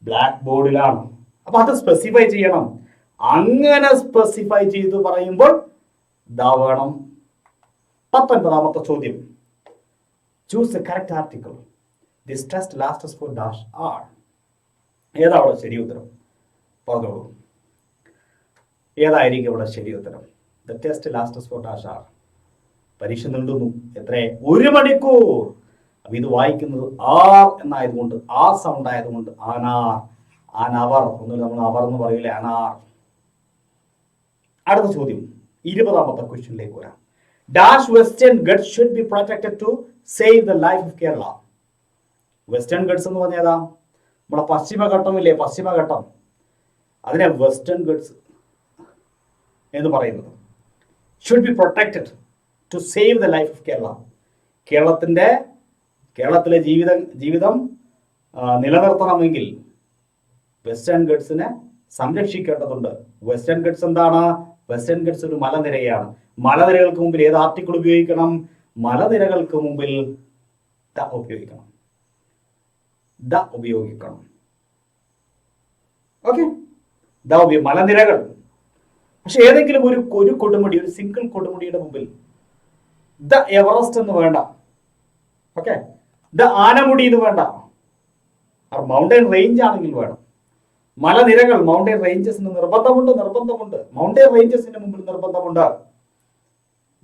ബ്ലാക്ക് ബോർഡിലാണ്. അപ്പൊ അത് സ്പെസിഫൈ ചെയ്യണം. അങ്ങനെ സ്പെസിഫൈ ചെയ്ത് പറയുമ്പോൾ ഇതാ വേണം. 19ാമത്തെ ചോദ്യം, choose the correct article. This test lasts for dash hour. ഏതാ അവിടെ ശരി ഉത്തരം? പറഞ്ഞോളൂ, ഏതായിരിക്കും ഇവിടെ ശരി ഉത്തരം? The test lasts for dash hour. പരീക്ഷ നീണ്ടുന്നു. എത്ര? 1 മണിക്കൂർ. അപ്പൊ ഇത് വായിക്കുന്നത് ആർ എന്നായതുകൊണ്ട്, ആ സൗണ്ട് ആയതുകൊണ്ട് ആനാർ, ആനവർ ഒന്നുമില്ല, നമ്മൾ അവർ എന്ന് പറയില്ലേ, അനാർ. അടുത്ത ചോദ്യം, 20ാമത്തെ ക്വസ്റ്റ്യനിലേക്ക് വരാം. Dash Western Ghats should be protected to save the life of Kerala. Western Ghats എന്ന് പറഞ്ഞാൽ നമ്മളെ പശ്ചിമഘട്ടമില്ലേ, പശ്ചിമഘട്ടം, അതിനെ വെസ്റ്റേൺ ഗഡ്സ് എന്ന് പറയുന്നത്. Should be protected to save the life of Kerala. കേരളത്തിലെ ജീവിതം നിലനിർത്തണമെങ്കിൽ വെസ്റ്റേൺ ഗഡ്സിനെ സംരക്ഷിക്കേണ്ടതുണ്ട്. വെസ്റ്റേൺ ഗഡ്സ് എന്താണ്? വെസ്റ്റേൺ ഗഡ്സ് ഒരു മലനിരയാണ്. മലനിരകൾക്ക് മുമ്പിൽ ഏത് ആർട്ടിക്കിൾ ഉപയോഗിക്കണം? മലനിരകൾക്ക് മുമ്പിൽ ദ ഉപയോഗിക്കണം. ദ ഉപയോഗിക്കണം. ഓക്കെ, മലനിരകൾ. പക്ഷെ ഏതെങ്കിലും ഒരു കൊടുമുടി, ഒരു സിംഗിൾ കൊടുമുടിയുടെ മുമ്പിൽ ദ എവറസ്റ്റ് എന്ന് വേണ്ട. ഓക്കെ, ദ ആനമുടി എന്ന് വേണ്ട. മൗണ്ടൻ റേഞ്ച് ആണെങ്കിൽ വേണം. മലനിരകൾ, മൗണ്ടൻ റേഞ്ചസിന് നിർബന്ധമുണ്ട്. മൗണ്ടൻ റേഞ്ചസിന് മുമ്പിൽ നിർബന്ധമുണ്ട്.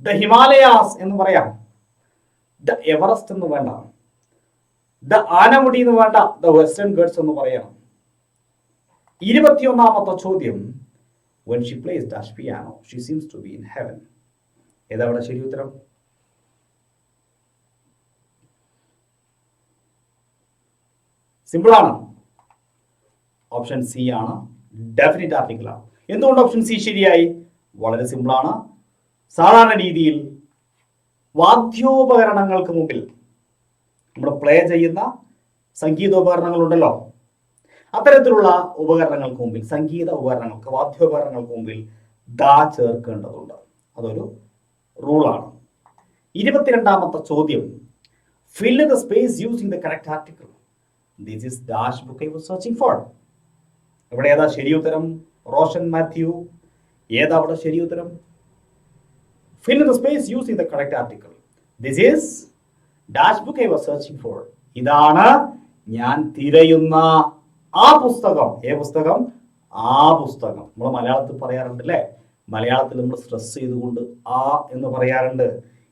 ദ ഹിമാലയാസ് എന്ന് പറയാം. ദ എവറസ്റ്റ് എന്ന് വേണ്ട. ദ ആനമുടി എന്ന് വേണ്ട. ദ വെസ്റ്റേൺ ഗഡ്സ് എന്ന് പറയണം. 21ാമത്തെ ചോദ്യം, when she plays dash piano she seems to be in heaven. ഏതാ അവിടെ ശരി ഉത്തരം? സിമ്പിൾ ആണ്. ഓപ്ഷൻ സി ആണ്, ഡെഫിനിറ്റ് ആർട്ടിക്കിൾ ആണ്. എന്തുകൊണ്ട് ഓപ്ഷൻ സി ശരിയായി? വളരെ സിമ്പിൾ ആണ്. സാധാരണ രീതിയിൽ വാദ്യോപകരണങ്ങൾക്ക് മുമ്പിൽ, നമ്മൾ പ്ലേ ചെയ്യുന്ന സംഗീതോപകരണങ്ങളുണ്ടല്ലോ, അത്തരത്തിലുള്ള ഉപകരണങ്ങൾക്ക് മുമ്പിൽ, സംഗീത ഉപകരണങ്ങൾക്ക്, വാദ്യോപകരണങ്ങൾക്ക് മുമ്പിൽ ദാ ചേർക്കേണ്ടതുണ്ട്. അതൊരു റൂളാണ്. 22ാമത്തെ ചോദ്യം, fill the space using the correct article. This is dash book I was searching for. ഇവിടെ ഏതാ ശരി ഉത്തരം? റോഷൻ മാത്യു, ഏതാ അവിടെ ശരി ഉത്തരം? fill the space using the correct article. This is dash book I was searching for. ഇതാണ് ഞാൻ തിരയുന്ന ആ പുസ്തകം. പുസ്തകം? ആ പുസ്തകം. നമ്മൾ മലയാളത്തിൽ പറയാറുണ്ട് അല്ലേ? മലയാളത്തിൽ നമ്മൾ സ്ട്രെസ് ചെയ്തുകൊണ്ട് ആ എന്ന് പറയാറുണ്ട്.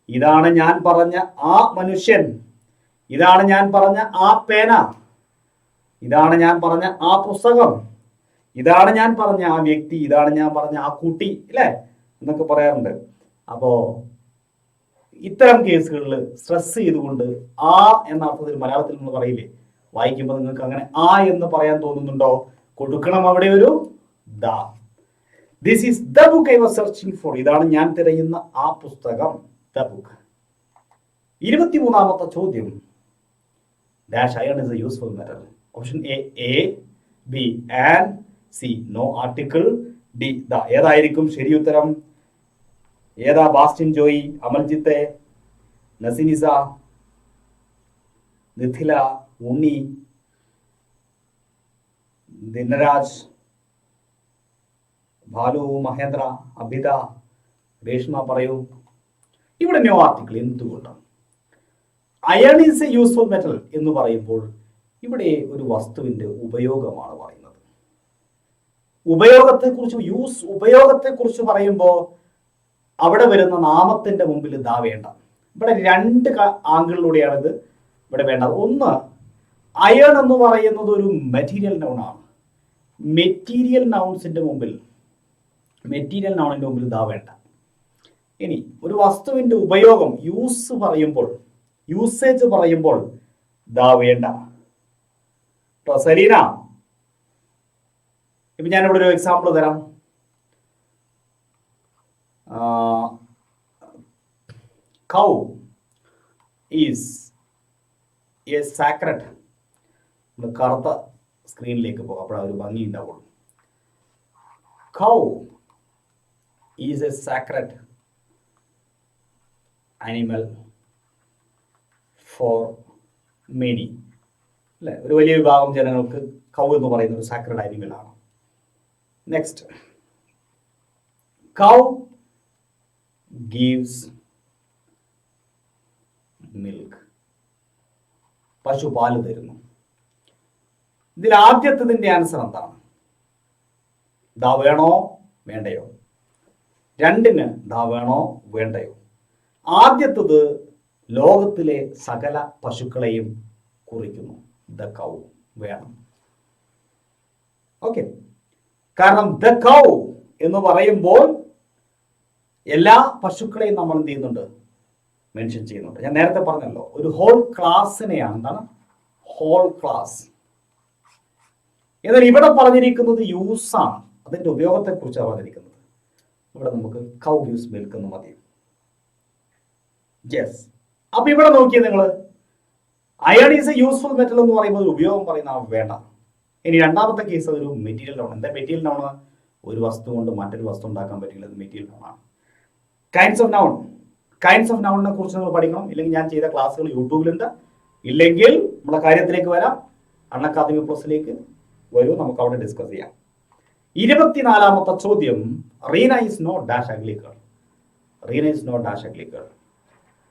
ഇതാണ് ഞാൻ പറഞ്ഞ ആ മനുഷ്യൻ, ഇതാണ് ഞാൻ പറഞ്ഞ ആ പേന, ഇതാണ് ഞാൻ പറഞ്ഞ ആ പുസ്തകം, ഇതാണ് ഞാൻ പറഞ്ഞ ആ വ്യക്തി, ഇതാണ് ഞാൻ പറഞ്ഞ ആ കുട്ടി, അല്ലേ എന്നൊക്കെ പറയാറുണ്ട്. അപ്പോ ഇത്തരം കേസുകളിൽ സ്ട്രെസ് ചെയ്തുകൊണ്ട് ആ എന്ന അർത്ഥത്തിൽ മലയാളത്തിൽ നമ്മൾ പറയില്ലേ, വായിക്കുമ്പോൾ നിങ്ങൾക്ക് അങ്ങനെ ആ എന്ന് പറയാൻ തോന്നുന്നുണ്ടോ? കൊടുക്കണം അവിടെ ഒരു the. This is the book I was searching for. ഇതാണ് ഞാൻ തിരയുന്ന ആ പുസ്തകം, ദ ബുക്ക്. 23ാമത്തെ ചോദ്യം, dash iron is a useful metal. Option A, B and C no article, D the. ഏതായിരിക്കും ശരി ഉത്തരം? ഏതാ? ബാസ്റ്റിൻ ജോയി, അമൽജിത്തെ, നസിനിസ, നിഥില, ഉണ്ണി, ദിനരാജ്, ഭാലു, മഹേന്ദ്ര, അബിത, രേഷ്മ പറയൂ. ഇവിടെ നോ ആർട്ടിക്കിൾ. എന്തുകൊണ്ടാണ്? Iron is A useful metal എന്ന് പറയുമ്പോൾ ഇവിടെ ഒരു വസ്തുവിന്റെ ഉപയോഗമാണ് പറയുന്നത്. ഉപയോഗത്തെക്കുറിച്ച് പറയുമ്പോൾ അവിടെ വരുന്ന നാമത്തിന്റെ മുമ്പിൽ ദാ വേണ്ട. ഇവിടെ 2 ആംഗിളിലൂടെയാണ് ഇത് ഇവിടെ വേണ്ടത്. ഒന്ന്, അയൺ എന്ന് പറയുന്നത് ഒരു മെറ്റീരിയൽ നൗണാണ്. മെറ്റീരിയൽ നൗൺസിന്റെ മുമ്പിൽ മെറ്റീരിയൽ നൗണിന്റെ മുമ്പിൽ ദാ വേണ്ട. ഇനി ഒരു വസ്തുവിന്റെ ഉപയോഗം യൂസേജ് പറയുമ്പോൾ ദാ വേണ്ട. സലീന, ഇപ്പൊ ഞാനിവിടെ ഒരു എക്സാമ്പിൾ തരാം. കൗ ഈസ് എ സാക്രഡ്. കറുത്ത സ്ക്രീനിലേക്ക് പോകാം, അപ്പോഴാ ഒരു ഭംഗി ഉണ്ടാവുള്ളൂ. കൗ is A sacred animal for many. അല്ലെ, ഒരു വലിയ വിഭാഗം ജനങ്ങൾക്ക് കൗ എന്ന് പറയുന്ന ഒരു സാക്രഡ് ആനിമലാണ്. നെക്സ്റ്റ്, കൗ ഗീവ്സ് മിൽക്ക്. പശു പാല് തരുന്നു. ഇതിൽ ആദ്യത്തതിന്റെ ആൻസർ എന്താണ്? ദാ വേണോ വേണ്ടയോ? രണ്ടിന് ദാ വേണോ വേണ്ടയോ? ആദ്യത്തത് ലോകത്തിലെ സകല പശുക്കളെയും കുറിക്കുന്നു. ദ കൗ വേണം. ഓക്കെ, കാരണം ദ കൗ എന്ന് പറയുമ്പോൾ എല്ലാ പശുക്കളെയും നമ്മൾ എന്ത് ചെയ്യുന്നുണ്ട്? മെൻഷൻ ചെയ്യുന്നുണ്ട്. ഞാൻ നേരത്തെ പറഞ്ഞല്ലോ, ഒരു ഹോൾ ക്ലാസ്സിനെയാണ്. എന്താണ് ഹോൾ ക്ലാസ്? എന്നാൽ ഇവിടെ പറഞ്ഞിരിക്കുന്നത് യൂസ് ആണ്, അതിന്റെ ഉപയോഗത്തെ കുറിച്ചാണ് പറഞ്ഞിരിക്കുന്നത്. ഇവിടെ നമുക്ക് കൗ ഗീവ്സ് മിൽക്ക് എന്ന് മതി. യെസ്. അപ്പൊ ഇവിടെ നോക്കിയത് നിങ്ങൾ, iron is A useful metal എന്ന് പറയുമ്പോൾ ഉപയോഗം പറയുന്ന വേണ്ട. ഇനി രണ്ടാമത്തെ കേസ് ഒരു മെറ്റീരിയൽ നൗൺ. എന്താ മെറ്റീരിയൽ നൗൺ? ഒരു വസ്തു കൊണ്ട് മറ്റൊരു വസ്തു ഉണ്ടാക്കാൻ പറ്റില്ല, മെറ്റീരിയൽ നൗൺ ആണ്. കൈൻഡ്സ് ഓഫ് നൗണിനെ കുറിച്ച് നിങ്ങൾ പഠിക്കണം. ഇല്ലെങ്കിൽ ഞാൻ ചെയ്ത ക്ലാസ്സുകൾ യൂട്യൂബിലുണ്ട്. ഇല്ലെങ്കിൽ നമ്മുടെ കാര്യത്തിലേക്ക് വരാം, അൺഅക്കാദമി പ്ലസിലേക്ക് വരൂ, നമുക്ക് അവിടെ ഡിസ്കസ് ചെയ്യാം. 24ാമത്തെ ചോദ്യം, Reena is not dash ugly girl. Reena is not dash ugly girl.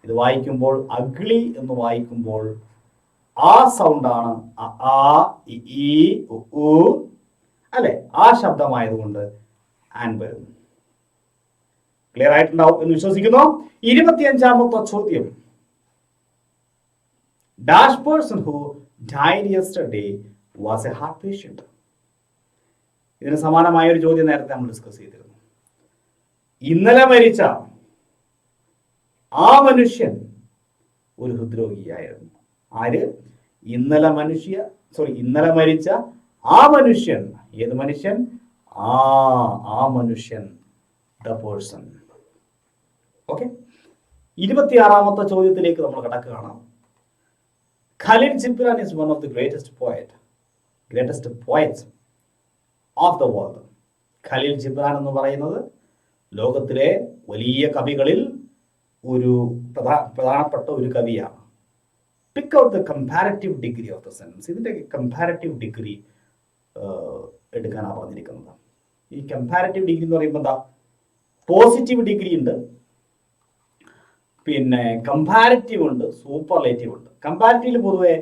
ഇത് വായിക്കുമ്പോൾ അഗ്ലി എന്ന് വായിക്കുമ്പോൾ ആ സൗണ്ടാണ്, ആ ഇ ഉ അല്ലെ, ആ ശബ്ദമായതുകൊണ്ട് ആൻ വരുന്നു. ക്ലിയർ ആയിട്ടുണ്ടാവും എന്ന് വിശ്വസിക്കുന്നു. 25ാമത്തെ ചോദ്യം, dash percent who died yesterday was A heart patient. ഇതിന് സമാനമായ ഒരു ചോദ്യം നേരത്തെ നമ്മൾ ഡിസ്കസ് ചെയ്തിരുന്നു. ഇന്നലെ മരിച്ച ആ മനുഷ്യൻ ഒരു ഹൃദ്രോഗിയായിരുന്നു. ആര്? ഇന്നലെ മരിച്ച ആ മനുഷ്യൻ. ഏത് മനുഷ്യൻ? ആ മനുഷ്യൻ, ദ പേഴ്സൺ. ഓക്കെ, 26ാമത്തെ ചോദ്യത്തിലേക്ക് നമ്മൾ കടക്കുകയാണ്. Khaleel Gibran is one of the greatest poets of the world. Khaleel Gibran എന്ന് പറയുന്നത് ലോകത്തിലെ വലിയ കവികളിൽ ഒരു പ്രധാനപ്പെട്ട ഒരു കവിയാണ്. Pick out the comparative degree of the sense. ഇതിന്റെ കമ്പാരറ്റീവ് ഡിഗ്രി എടുക്കാനാണ് പറഞ്ഞിരിക്കുന്നത്. ഈ കമ്പാരറ്റീവ് ഡിഗ്രി എന്ന് പറയുമ്പോൾ എന്താ? പോസിറ്റീവ് ഡിഗ്രി ഉണ്ട്, പിന്നെ കമ്പാരറ്റീവ് ഉണ്ട്, സൂപ്പർലേറ്റീവ് ഉണ്ട്. കമ്പാരറ്റീവിൽ പൊതുവെ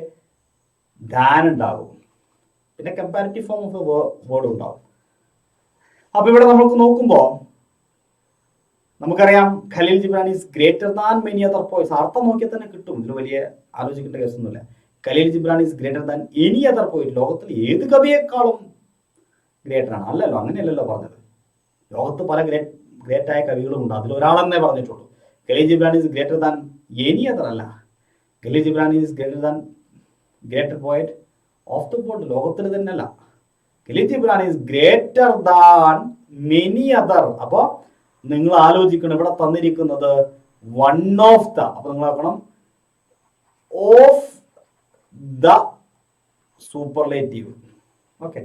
ദാൻ ഉണ്ടാകും, പിന്നെ കമ്പാരറ്റീവ് ഫോം ഓഫ് വേർഡ് ഉണ്ടാകും. അപ്പൊ ഇവിടെ നമുക്ക് നോക്കുമ്പോൾ നമുക്കറിയാം Khalil Gibran is greater than many other poets. അർത്ഥം നോക്കിയാൽ തന്നെ കിട്ടും, ഇതിൽ വലിയ ആലോചിക്കേണ്ട കേസൊന്നുമില്ല. Khalil Gibran is greater than any other poet. ലോകത്തിൽ ഏത് കവിയേക്കാളും ഗ്രേറ്റർ ആണ്. അല്ലല്ലോ, അങ്ങനെയല്ലല്ലോ പറഞ്ഞത്. ലോകത്ത് പല ഗ്രേറ്റായ കവികളും ഉണ്ട്, അതിലൊരാളെന്നേ പറഞ്ഞിട്ടുള്ളൂ. Khalil Gibran is greater than any other അല്ല. Khalil Gibran is greater poet of the world. ലോകത്തിൽ തന്നെ അല്ല. Khalil Gibran is greater than many other. അപ്പൊ നിങ്ങൾ ആലോചിക്കണം, ഇവിടെ തന്നിരിക്കുന്നത് വൺ ഓഫ് ദ. അപ്പൊ നിങ്ങൾ നോക്കണം, of the superlative. Okay,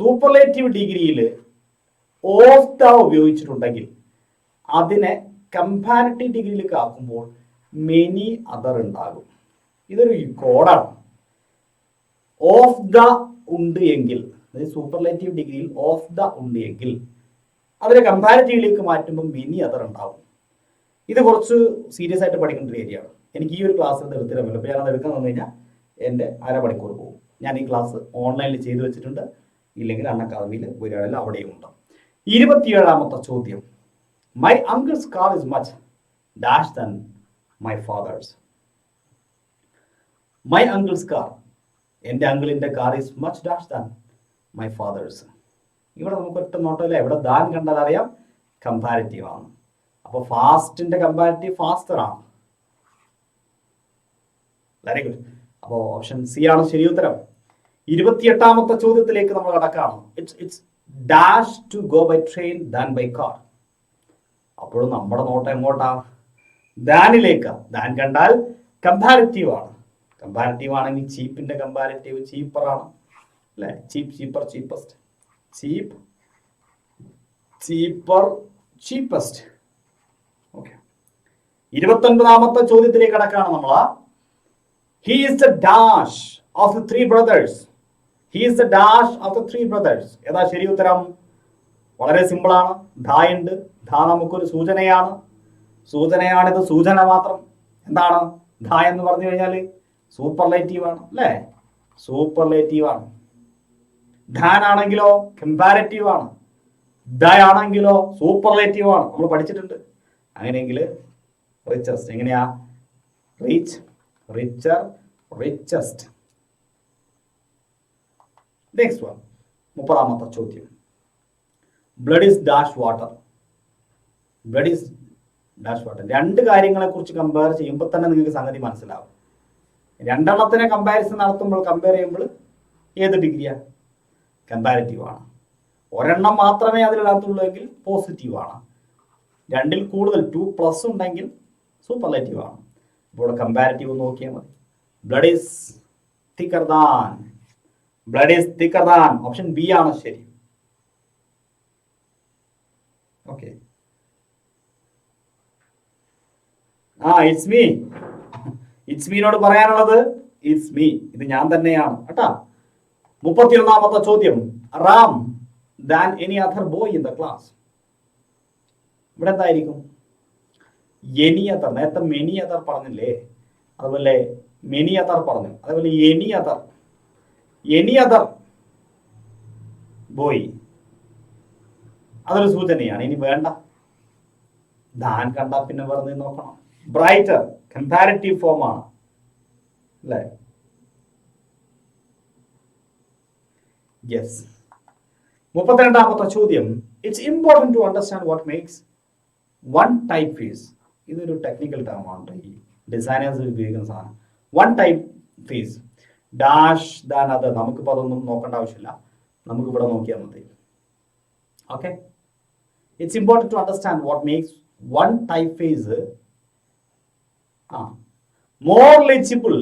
superlative ഡിഗ്രിയിൽ ഓഫ് ദ ഉപയോഗിച്ചിട്ടുണ്ടെങ്കിൽ അതിനെ കമ്പാരറ്റീവ് ഡിഗ്രിയിലേക്ക് ആക്കുമ്പോൾ മെനി അതർ ഉണ്ടാകും. ഇതൊരു കോഡാണ്. ഓഫ് ദ ഉണ്ട് എങ്കിൽ, സൂപ്പർലേറ്റീവ് ഡിഗ്രിയിൽ ഓഫ് ദ ഉണ്ട് എങ്കിൽ അതിനെ കമ്പാരറ്റീവിലേക്ക് മാറ്റുമ്പോൾ മെനി അതർ ഉണ്ടാവും. ഇത് കുറച്ച് സീരിയസ് ആയിട്ട് പഠിക്കേണ്ട ഒരു ഏരിയയാണ്. എനിക്ക് ഈ ഒരു ക്ലാസ്സിൽ എടുത്തിരാൻ പറ്റില്ല. അപ്പോൾ ഞാനത് എടുക്കാൻ വന്നു കഴിഞ്ഞാൽ എൻ്റെ അരമണിക്കൂർ പോകും. ഞാൻ ഈ ക്ലാസ് ഓൺലൈനിൽ ചെയ്തു വെച്ചിട്ടുണ്ട്, ഇല്ലെങ്കിൽ അൺഅക്കാദമിയിൽ ഒരാളിൽ അവിടെയും ഉണ്ട്. 27ാമത്തെ ചോദ്യം, my uncle's car is much dash than my father's. My uncle's car, എൻ്റെ അങ്കിളിൻ്റെ car is much dash than my father's. ഇവിടെ നമുക്ക് ഒറ്റ നോട്ടമില്ല, ഇവിടെ ദാൻ കണ്ടാൽ അറിയാം കമ്പാരിറ്റീവ് ആണ്. അപ്പോൾ ഫാസ്റ്റിന്റെ കമ്പാരിറ്റീവ് ഫാസ്റ്റർ ആണ്. Very good. അപ്പോൾ ഓപ്ഷൻ സി ആണ് ശരി ഉത്തരം. 28ാമത്തെ ചോദ്യത്തിലേക്ക് നമ്മൾ കടക്കാണ്. It's dash to go by train than by car. അപ്പോഴും നമ്മുടെ നോട്ടം എങ്ങോട്ടാ? ദാനിലേക്ക്. ദാൻ കണ്ടാൽ കമ്പാരിറ്റീവ് ആണ്. കമ്പാരിറ്റീവ് ആണെങ്കിൽ ചീപ്പിന്റെ കമ്പാരിറ്റീവ് ചീപ്പർ ആണ് അല്ലെ? Cheap, cheaper, cheapest. Cheap, cheaper, cheapest. Okay. 29ാമത്തെ ചോദ്യത്തിലേക്ക് കടക്കാണ് നമ്മൾ. He is the dash of the three brothers. He is the dash of the three brothers. ഏതാ ശരി ഉത്തരം? വളരെ സിമ്പിൾ ആണ്. ധ ഉണ്ട്. ധ നമുക്കൊരു സൂചനയാണ്. സൂചനയാണിത്, സൂചന മാത്രം. എന്താണ് ധ എന്ന് പറഞ്ഞു കഴിഞ്ഞാൽ? സൂപ്പർലേറ്റീവ് ആണ് അല്ലേ? സൂപ്പർലേറ്റീവ് ആണ്. ധാൻ ആണെങ്കിലോ കമ്പാരറ്റീവ് ആണ്. ദ ആണെങ്കിലോ സൂപ്പർലേറ്റീവ് ആണ്. നമ്മൾ പഠിച്ചിട്ടുണ്ട്. അങ്ങനെയെങ്കിൽ റിച്ചസ്റ്റ് എങ്ങനെയാ? Rich, richer, richest. Next one. 30ാമത്തെ ചോദ്യം. Blood is dash water. Blood is dash water. രണ്ട് കാര്യങ്ങളെ കുറിച്ച് കമ്പയർ ചെയ്യുമ്പോൾ തന്നെ നിങ്ങൾക്ക് സംഗതി മനസ്സിലാവും. രണ്ടെണ്ണത്തിനെ കമ്പാരിസൺ നടത്തുമ്പോൾ, കമ്പയർ ചെയ്യുമ്പോൾ ഏത് ഡിഗ്രിയാ? കമ്പാരിറ്റീവ് ആണ്. ഒരെണ്ണം മാത്രമേ അതിനകത്തുള്ളൂ എങ്കിൽ പോസിറ്റീവ് ആണ്. രണ്ടിൽ കൂടുതൽ 2+ ഉണ്ടെങ്കിൽ സൂപ്പർലേറ്റീവ് ആണ്. ഇപ്പോൾ കമ്പാരിറ്റീവ് നോക്കിയാൽ മതി. Blood is thicker than. Blood is thicker than. Option B ആണ് ശരി. ഓക്കെ. It's me. ഇറ്റ്സ് മീനോട് പറയാനുള്ളത് ഇറ്റ്സ് മീ, ഇത് ഞാൻ തന്നെയാണ് കേട്ടാ. 31ാമത്തെ ചോദ്യം. Ram than any other boy in the class. ഇവിടെ എന്തായിരിക്കും? Any other. നേരത്തെ മെനി അതർ പറഞ്ഞില്ലേ? അതുപോലെ മെനി അതർ പറഞ്ഞു. അതേപോലെ any other. Any other boy അതൊരു സൂചനയാണ്. ഇനി വേണ്ട, ദാൻ കണ്ടാ പിന്നെ വെറുതെ നോക്കണം. ബ്രൈറ്റർ കമ്പാരിറ്റീവ് ഫോം ആണ് അല്ലേ? യെസ്. 32ാമത്തെ ചോദ്യം. It's important to understand what makes one typeface. ഇതൊരു ടെക്നിക്കൽ ടേം ആണ്, ഈ ഡിസൈനേഴ്സ് ഉപയോഗിക്കുന്ന സാധനം. One typeface dash than other. നമുക്കിപ്പോൾ അതൊന്നും നോക്കേണ്ട ആവശ്യമില്ല, നമുക്കിവിടെ നോക്കിയാൽ മതി. Okay. It's important to understand what makes one typeface more legible.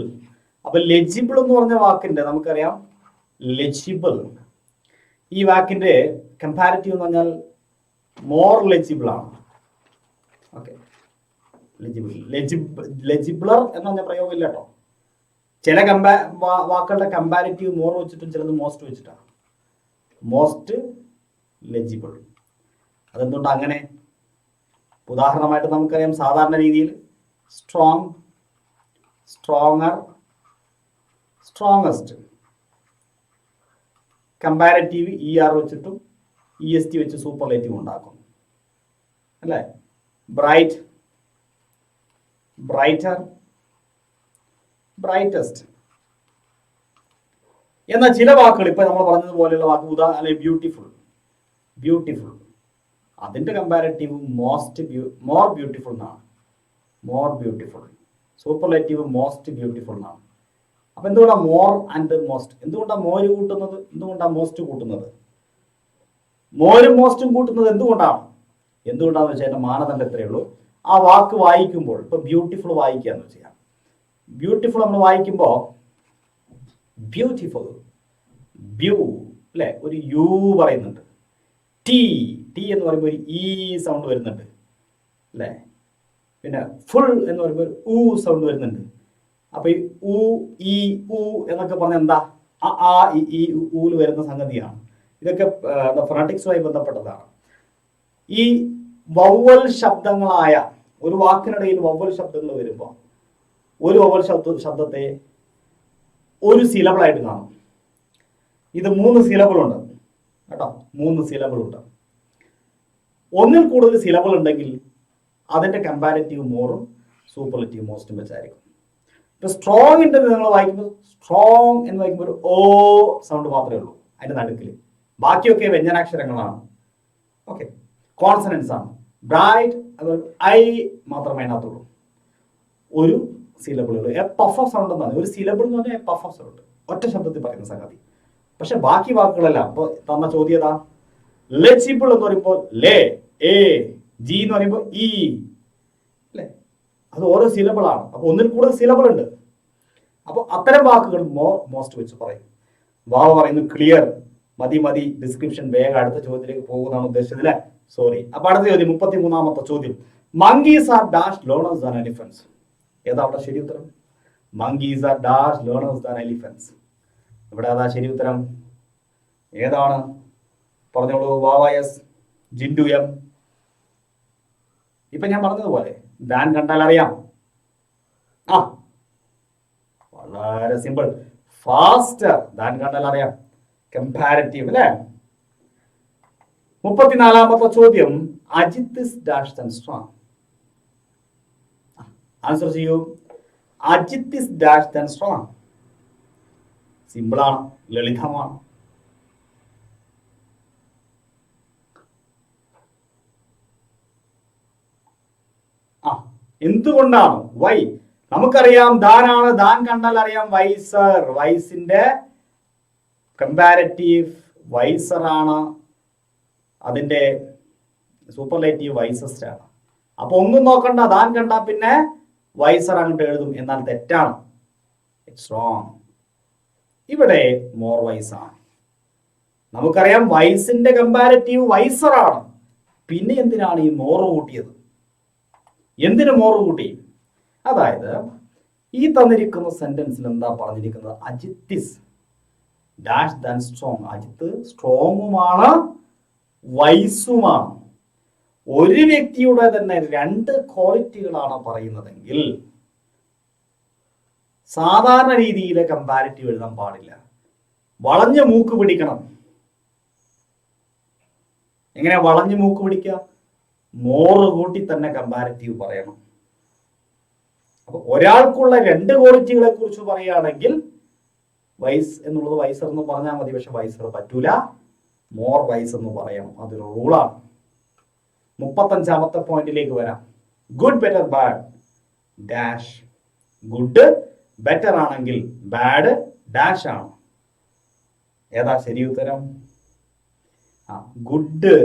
അപ്പൊ ലെജിബിൾ എന്ന് പറഞ്ഞ വാക്കിന്റെ നമുക്കറിയാം ലെജിബിൾ. ഈ വാക്കിന്റെ കമ്പാരിറ്റീവ് എന്ന് പറഞ്ഞാൽ മോർ ലെജിബിൾ ആണ്. ഓക്കെ. ലെജിബിളർ എന്ന് പറഞ്ഞ പ്രയോഗം ഇല്ല കേട്ടോ. ചില വാക്കുകളുടെ കമ്പാരിറ്റീവ് മോർ വെച്ചിട്ടും ചിലത് മോസ്റ്റ് വെച്ചിട്ടാണ്. Most legible. അതെന്തുകൊണ്ട് അങ്ങനെ? ഉദാഹരണമായിട്ട് നമുക്കറിയാം സാധാരണ രീതിയിൽ strong, stronger, strongest. Comparative ER വെച്ചിട്ടും EST വെച്ച് സൂപ്പർലേറ്റീവ് ഉണ്ടാക്കും അല്ലേ? Bright, brighter, brightest. എന്നാൽ ചില വാക്കുകൾ ഇപ്പൊ നമ്മൾ പറഞ്ഞതുപോലെയുള്ള വാക്ക് അല്ലെങ്കിൽ ബ്യൂട്ടിഫുൾ, ബ്യൂട്ടിഫുൾ, അതിന്റെ കമ്പാരിറ്റീവ് മോർ ബ്യൂട്ടിഫുൾ എന്നാണ്. More beautiful. Superlative most beautiful എന്നാണ്. അപ്പൊ എന്തുകൊണ്ടാണ് മോർ ആൻഡ് മോസ്റ്റ്? എന്തുകൊണ്ടാണ് മോര് കൂട്ടുന്നത്? എന്തുകൊണ്ടാണ് മോസ്റ്റ് കൂട്ടുന്നത്? മോരും മോസ്റ്റും കൂട്ടുന്നത് എന്തുകൊണ്ടാന്ന് വെച്ചാൽ അതിന്റെ മാനദണ്ഡം എത്രയേ ഉള്ളൂ. ആ വാക്ക് വായിക്കുമ്പോൾ ഇപ്പൊ ബ്യൂട്ടിഫുൾ വായിക്കാന്ന് വെച്ചാൽ, ബ്യൂട്ടിഫുൾ നമ്മൾ വായിക്കുമ്പോൾ ബ്യൂട്ടിഫുൾ, ബ്യൂ അല്ലെ, ഒരു യു പറയുന്നുണ്ട്. ടി എന്ന് പറയുമ്പോൾ ഒരു ഇ സൗണ്ട് വരുന്നുണ്ട് അല്ലേ? പിന്നെ ഫുൾ എന്ന് പറയുമ്പോൾ ഒരു ഊ സൗണ്ട് വരുന്നുണ്ട്. അപ്പൊ ഈ ഊ ഈ ഊ എന്നൊക്കെ പറഞ്ഞ എന്താ? ആ ഈ ഊല് വരുന്ന സംഗതിയാണ്. ഇതൊക്കെ ഫൊണറ്റിക്സുമായി ബന്ധപ്പെട്ടതാണ്. ഈ വവ്വൽ ശബ്ദങ്ങളായ ഒരു വാക്കിനിടയിൽ വവ്വൽ ശബ്ദങ്ങൾ വരുമ്പോൾ ഒരു വവ്വൽ ശബ്ദത്തെ ഒരു സിലബിളായിട്ട് കാണും. ഇത് 3 സിലബിളുണ്ട് കേട്ടോ. 3 സിലബിളുണ്ട്. ഒന്നിൽ കൂടുതൽ സിലബിൾ ഉണ്ടെങ്കിൽ അതിന്റെ കമ്പാരിറ്റീവ് മോറും സൂപ്പർലേറ്റീവ് മോസ്റ്റും വെച്ചായിരിക്കും. ഇപ്പൊ സ്ട്രോങ് ഉണ്ടെന്ന് നിങ്ങൾ വായിക്കുമ്പോൾ സ്ട്രോങ് എന്ന് വായിക്കുമ്പോൾ ഒരു ഓ സൗണ്ട് മാത്രമേ ഉള്ളൂ അതിന്റെ നടുക്കിൽ. ബാക്കിയൊക്കെ വ്യഞ്ജനാക്ഷരങ്ങളാണ്. ഓക്കെ, കോൺസണൻസ് ആണ്. ബ്രൈറ്റ് അതുപോലെ ഐ മാത്രമേ അതിനകത്തുള്ളൂ. ഒരു സിലബിളുകൾ എ പഫ് ഓഫ് സൗണ്ട് എന്നാണ്. ഒരു സിലബിൾ എന്ന് പറഞ്ഞാൽ എ പഫ് ഓഫ് സൗണ്ട്, ഒറ്റ ശബ്ദത്തിൽ പറയുന്ന സംഗതി. പക്ഷെ ബാക്കി വാക്കുകളെല്ലാം ഇപ്പൊ തന്ന ചോദ്യതാ ലെജിബിൾ എന്ന് പറയുമ്പോൾ ലേ, എ, ജി എന്ന് പറയുമ്പോൾ ഇ അല്ലെ, അത് ഓരോ സിലബിൾ ആണ്. അപ്പൊ ഒന്നിൽ കൂടുതൽ സിലബിൾ ഉണ്ട്. അപ്പൊ അത്തരം വാക്കുകൾ മോസ്റ്റ് വെച്ച് പറയും. വാവ പറയുന്നു ക്ലിയർ, മതി മതി ഡിസ്ക്രിപ്ഷൻ, വേഗം അടുത്ത ചോദ്യത്തിലേക്ക് പോകുന്നതാണ് ഉദ്ദേശിച്ചത് അല്ലെ. സോറി. അപ്പൊ അടുത്ത ചോദ്യം 33-ാമത്തെ ചോദ്യം. Monkeys are dash learners and elephants. ഏതാ അവിടെ ശരി ഉത്തരം? Monkeys are dash learners and elephants. ഇവിടെ അതാ ശരി ഉത്തരം. ഏതാണ്? പറഞ്ഞോളൂ. വാവ എസ്, ജിൻഡു എം. ഇപ്പൊ ഞാൻ പറഞ്ഞതുപോലെ ദാൻ കണ്ടാൽ അറിയാം. ആ വളരെ സിമ്പിൾ, ഫാസ്റ്റർ. ദാൻ കണ്ടാൽ അറിയാം, കമ്പാരിറ്റീവ് അല്ലെ. 34-ാമത്തെ ചോദ്യം. Ajit is dash and strong. Answer ചെയ്യൂ. Ajit is dash and strong. സിമ്പിളാണ്, ലളിതമാണ്. എന്തുകൊണ്ടാണ്? വൈ? നമുക്കറിയാം ദാനാണ്, ദാൻ കണ്ടാൽ അറിയാം വൈസർ. വൈസിന്റെ കമ്പാരറ്റീവ് വൈസർ ആണ്, അതിന്റെ സൂപ്പർലേറ്റീവ് വൈസസ്റ്റ് ആണ്. അപ്പൊ ഒന്നും നോക്കണ്ട, ദാൻ കണ്ടാ പിന്നെ വൈസർ അങ്ങോട്ട് എഴുതും. എന്നാൽ തെറ്റാണ്, ഇറ്റ്സ് റോങ്. ഇവിടെ മോർ വൈസ് ആണ്. നമുക്കറിയാം വൈസിന്റെ കമ്പാരറ്റീവ് വൈസർ ആണ്. പിന്നെ എന്തിനാണ് ഈ മോർ കൂട്ടിയത്? എന്തിനു മോർ കൂട്ടി? അതായത് ഈ തന്നിരിക്കുന്ന സെന്റൻസിൽ എന്താ പറഞ്ഞിരിക്കുന്നത്? Ajit is dash than strong. Ajit സ്ട്രോങ്ങുമാണ് വൈസുമാണ്. ഒരു വ്യക്തിയുടെ തന്നെ രണ്ട് ക്വാളിറ്റികളാണ് പറയുന്നതെങ്കിൽ സാധാരണ രീതിയിലെ കമ്പാരിറ്റീവ് എഴുതാൻ പാടില്ല. വളഞ്ഞ മൂക്ക് പിടിക്കണം. എങ്ങനെ വളഞ്ഞ മൂക്ക് പിടിക്കുക? മോറ് കൂട്ടി തന്നെ കമ്പാരിറ്റീവ് പറയണം. അപ്പൊ ഒരാൾക്കുള്ള രണ്ട് ക്വാളിറ്റികളെ കുറിച്ച് പറയുകയാണെങ്കിൽ വൈസ് എന്നുള്ളത് വൈസർ എന്ന് പറഞ്ഞാൽ മതി. പക്ഷെ വൈസർ പറ്റൂല, മോർ വൈസ് എന്ന് പറയണം. അതൊരു റൂളാണ്. 35-ാമത്തെ പോയിന്റിലേക്ക് വരാം. Good, better, bad dash. Good better ആണെങ്കിൽ ബാഡ് ഡാഷ് ആണ്. ഏതാ ശരി ഉത്തരം? ഗുഡ്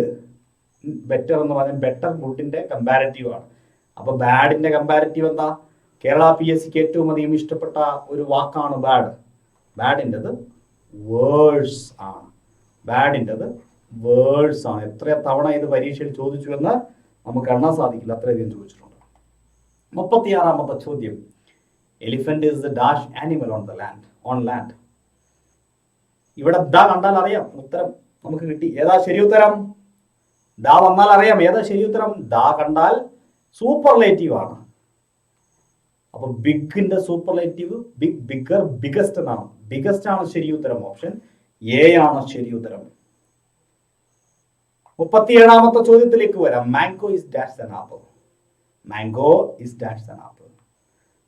ബെറ്റർ എന്ന് പറഞ്ഞാൽ ബെറ്റർ ഗുഡിന്റെ കമ്പാരറ്റീവ് ആണ്. അപ്പൊ ബാഡിന്റെ കമ്പാരറ്റീവ് എന്താ? കേരള PSCക്ക് ഏറ്റവും അധികം ഇഷ്ടപ്പെട്ട ഒരു വാക്കാണ് ബാഡ്. ബാഡിൻ്റെത് വേഴ്സ് ആണ്. ബാഡിൻ്റെത് വേഴ്സ് ആണ്. എത്ര തവണ ഇത് പരീക്ഷയിൽ ചോദിച്ചു എന്ന് നമുക്ക് എണ്ണാൻ സാധിക്കില്ല, അത്രയധികം ചോദിച്ചിട്ടുണ്ട്. 36-ാമത്തെ ചോദ്യം. Elephant is the dash animal on the land. On land. ഇവിടെ ദ കണ്ടാൽ അറിയാം ഉത്തരം നമുക്ക് കിട്ടി. ഏതാ ശരി ഉത്തരം? ദാ വന്നാൽ അറിയാം ഏതാ ശരി ഉത്തരം. ദാ കണ്ടാൽ സൂപ്പർലേറ്റീവ് ആണ്. അപ്പൊ ബിഗിന്റെ സൂപ്പർലേറ്റീവ് ബിഗ്, ബിഗർ, ബിഗസ്റ്റ് എന്നാണ്. ബിഗസ്റ്റ് ആണ് ശരി ഉത്തരം. ഓപ്ഷൻ എ ആണ് ശരി ഉത്തരം. 37-ാമത്തെ ചോദ്യത്തിലേക്ക് വരാം. Mango is dash an apple. Mango is dash an apple.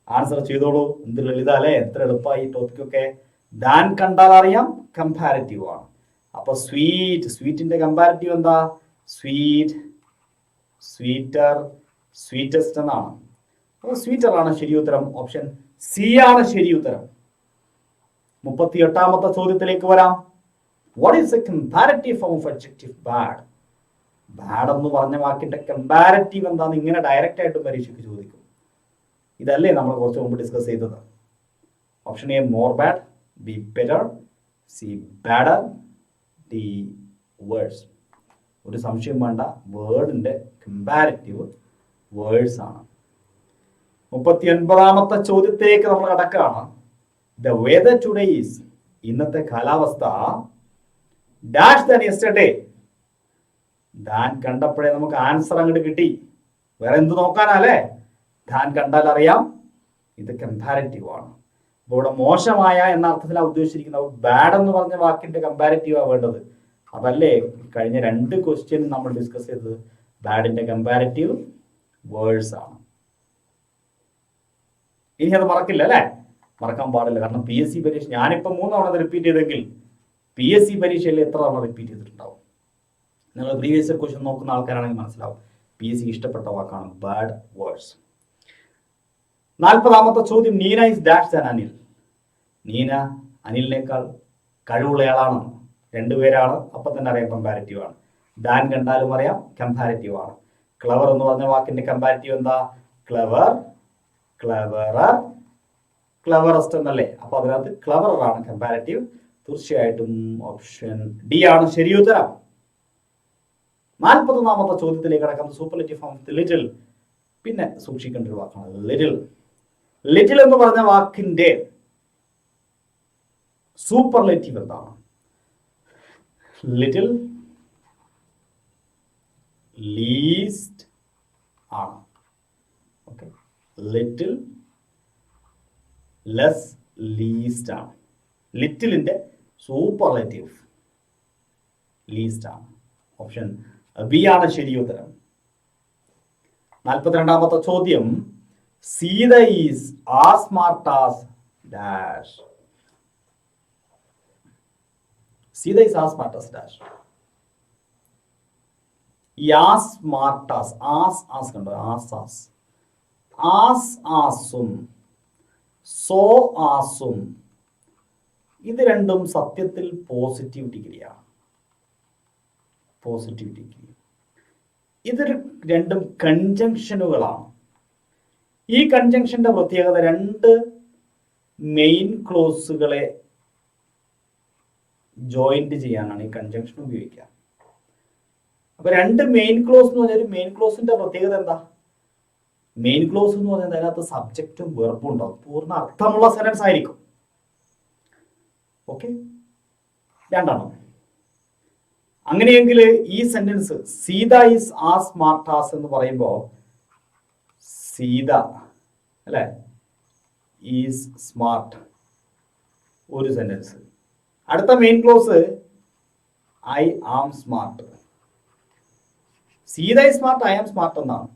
Answer ചെയ്തോളൂ. എന്ത് ലളിത അല്ലെ, എത്ര എളുപ്പമായി ടോപ്പിക് ഒക്കെ. ദാൻ കണ്ടാൽ അറിയാം, കമ്പാരിറ്റീവ് ആണ്. അപ്പൊ സ്വീറ്റ്, സ്വീറ്റിന്റെ കമ്പാരിറ്റീവ് എന്താ? സ്വീറ്റ്, സ്വീറ്റർ, സ്വീറ്റസ്റ്റ് എന്നാണ്. അപ്പോൾ സ്വീറ്റർ ആണ് ശരി ഉത്തരം. ഓപ്ഷൻ സി ആണ് ശരി ഉത്തരം. 38-ാമത്തെ ചോദ്യത്തിലേക്ക് വരാം. What is A comparative form of adjective bad? Bad എന്ന് പറഞ്ഞ വാക്കിന്റെ കമ്പാരറ്റീവ് എന്താന്ന് ഇങ്ങനെ ഡയറക്റ്റ് ആയിട്ട് പരീക്ഷയ്ക്ക് ചോദിക്കും. ഇതല്ലേ നമ്മൾ കുറച്ച് മുമ്പ് ഡിസ്കസ് ചെയ്തത്. Option A more bad, B better, C badder, D worse. ഒരു സംശയം വേണ്ട, വേർഡിന്റെ കമ്പാരറ്റീവ് വേഴ്സ് ആണ്. 39-ാമത്തെ ചോദ്യത്തിലേക്ക് നമ്മൾ കടക്കുകയാണ്. The weather today is. ഇന്നത്തെ കാലാവസ്ഥ ഡാഷ് ദാൻ യെസ്റ്റർഡേ. ദാൻ കണ്ടപ്പോഴേ നമുക്ക് ആൻസർ അങ്ങോട്ട് കിട്ടി. വേറെ എന്ത് നോക്കാനല്ലേ? ദാൻ കണ്ടാൽ അറിയാം, ഇത് കമ്പാരറ്റീവ് ആണ്. അപ്പോൾ ഇവിടെ മോശമായ എന്ന അർത്ഥത്തിലാണ് ഉദ്ദേശിച്ചിരിക്കുന്നത്. ബാഡ് എന്ന് പറഞ്ഞ വാക്കിന്റെ കമ്പാരറ്റീവാണ് വേണ്ടത്. അതല്ലേ കഴിഞ്ഞ രണ്ട് ക്വസ്റ്റ്യൻ നമ്മൾ ഡിസ്കസ് ചെയ്തത്. ബാഡിന്റെ കമ്പാരറ്റീവ് വേഴ്സ് ആണ്. ഇനി അത് മറക്കില്ല അല്ലെ? മറക്കാൻ പാടില്ല. കാരണം PSC പരീക്ഷ ഞാനിപ്പോ 3 തവണ റിപ്പീറ്റ് ചെയ്തെങ്കിൽ PSC പരീക്ഷയിൽ എത്ര തവണ റിപ്പീറ്റ് ചെയ്തിട്ടുണ്ടാവും? നിങ്ങൾ പ്രീവിയസ് ക്വസ്റ്റ്യൻ നോക്കുന്ന ആൾക്കാരാണെങ്കിൽ മനസ്സിലാവും. PSC ഇഷ്ടപ്പെട്ട വാക്കാണ് ബാഡ് വേർഡ്സ്. 40ാമത്തെ ചോദ്യം, Neena is dash than Anil. Neena അനിലിനേക്കാൾ കഴിവുള്ളയാളാണ്. രണ്ടുപേരാണ്, അപ്പൊ തന്നെ അറിയാം കമ്പാരിറ്റീവ് ആണ്. ദാൻ കണ്ടാലും അറിയാം കമ്പാരിറ്റീവ് ആണ്. ക്ലവർ എന്ന് പറഞ്ഞ വാക്കിന്റെ കമ്പാരിറ്റീവ് എന്താ? ക്ലവർ, ക്ലവറർ, ക്ലവറസ്റ്റ് എന്നല്ലേ? അപ്പൊ അതിനകത്ത് ക്ലവറർ ആണ് കമ്പാരിറ്റീവ്. തീർച്ചയായിട്ടും ഓപ്ഷൻ ഡി ആണ് ശരിയുത്തരം. 41ാമത്തെ ചോദ്യത്തിലേക്ക് കടക്കുന്നത് സൂപ്പർലേറ്റീവ് ഫോം ലിറ്റിൽ. പിന്നെ സൂക്ഷിക്കേണ്ട ഒരു വാക്കാണ് ലിറ്റിൽ. ലിറ്റിൽ എന്ന് പറഞ്ഞ വാക്കിന്റെ സൂപ്പർലേറ്റീവ് എന്താണ്? ലിറ്റിൽ, ലീസ്റ്റ് ആണ്. ഓക്കെ, ലിറ്റിൽ, ലെസ്, ലീസ്റ്റ് ആണ്. ലിറ്റിലിന്റെ സൂപ്പർലേറ്റീവ് ലീസ്റ്റ് ആണ്. ഓപ്ഷൻ ബി ആണ് ശരിയുത്തരം. 42ാമത്തെ ചോദ്യം, Sita is as smart as dash. Sita is as smart as dash. As സ്മാർട്ടാസ്, ആസ് കണ്ടോ? ആസും സോ ആസും ഇത് രണ്ടും സത്യത്തിൽ പോസിറ്റീവ് ഡിഗ്രിയാണ്. Positive degree. ഇത് രണ്ടും കൺജങ്ഷനുകളാണ്. ഈ കൺജങ്ഷന്റെ പ്രത്യേകത രണ്ട് മെയിൻ ക്ലോസുകളെ ജോയിന്റ് ചെയ്യാനാണ് ഈ കൺജങ്ഷൻ ഉപയോഗിക്കുക. അപ്പൊ രണ്ട് മെയിൻ ക്ലോസ് എന്ന് പറഞ്ഞാൽ മെയിൻ ക്ലോസിന്റെ പ്രത്യേകത എന്താ? മെയിൻ ക്ലോസ് എന്ന് പറഞ്ഞാൽ അതിനകത്ത് സബ്ജക്റ്റും വെർബും ഉണ്ടാവും. പൂർണ്ണ അർത്ഥമുള്ള സെന്റൻസ് ആയിരിക്കും. ഓക്കെ, രണ്ടെണ്ണം. അങ്ങനെയെങ്കിൽ ഈ sentence Sita is as smart as എന്ന് പറയുമ്പോൾ സീത അല്ലെ ഈസ് സ്മാർട്ട് ഒരു സെന്റൻസ്. അടുത്ത main clause I am smart. Sita is smart, I am smart എന്നാണ്.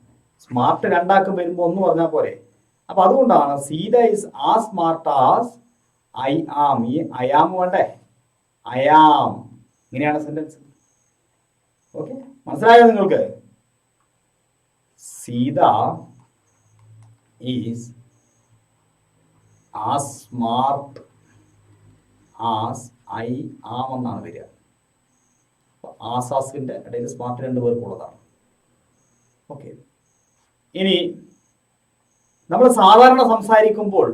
സ്മാർട്ട് രണ്ടാക്കും വരുമ്പോൾ ഒന്ന് പറഞ്ഞാൽ പോരെ. അപ്പൊ അതുകൊണ്ടാണ് Sita is as smart as I am. ഈ ഐ ആം വേണ്ടേ? I am. ഇങ്ങനെയാണ് സെന്റൻസ്. ഓക്കെ, മനസ്സിലായോ നിങ്ങൾക്ക്? Sita is as smart as I am എന്നാണ് വരിക. ആസാസിന്റെ ഇടയിൽ സ്മാർട്ട് രണ്ട് പേർക്കുള്ളതാണ്. ഓക്കെ, ഇനി നമ്മൾ സാധാരണ സംസാരിക്കുമ്പോൾ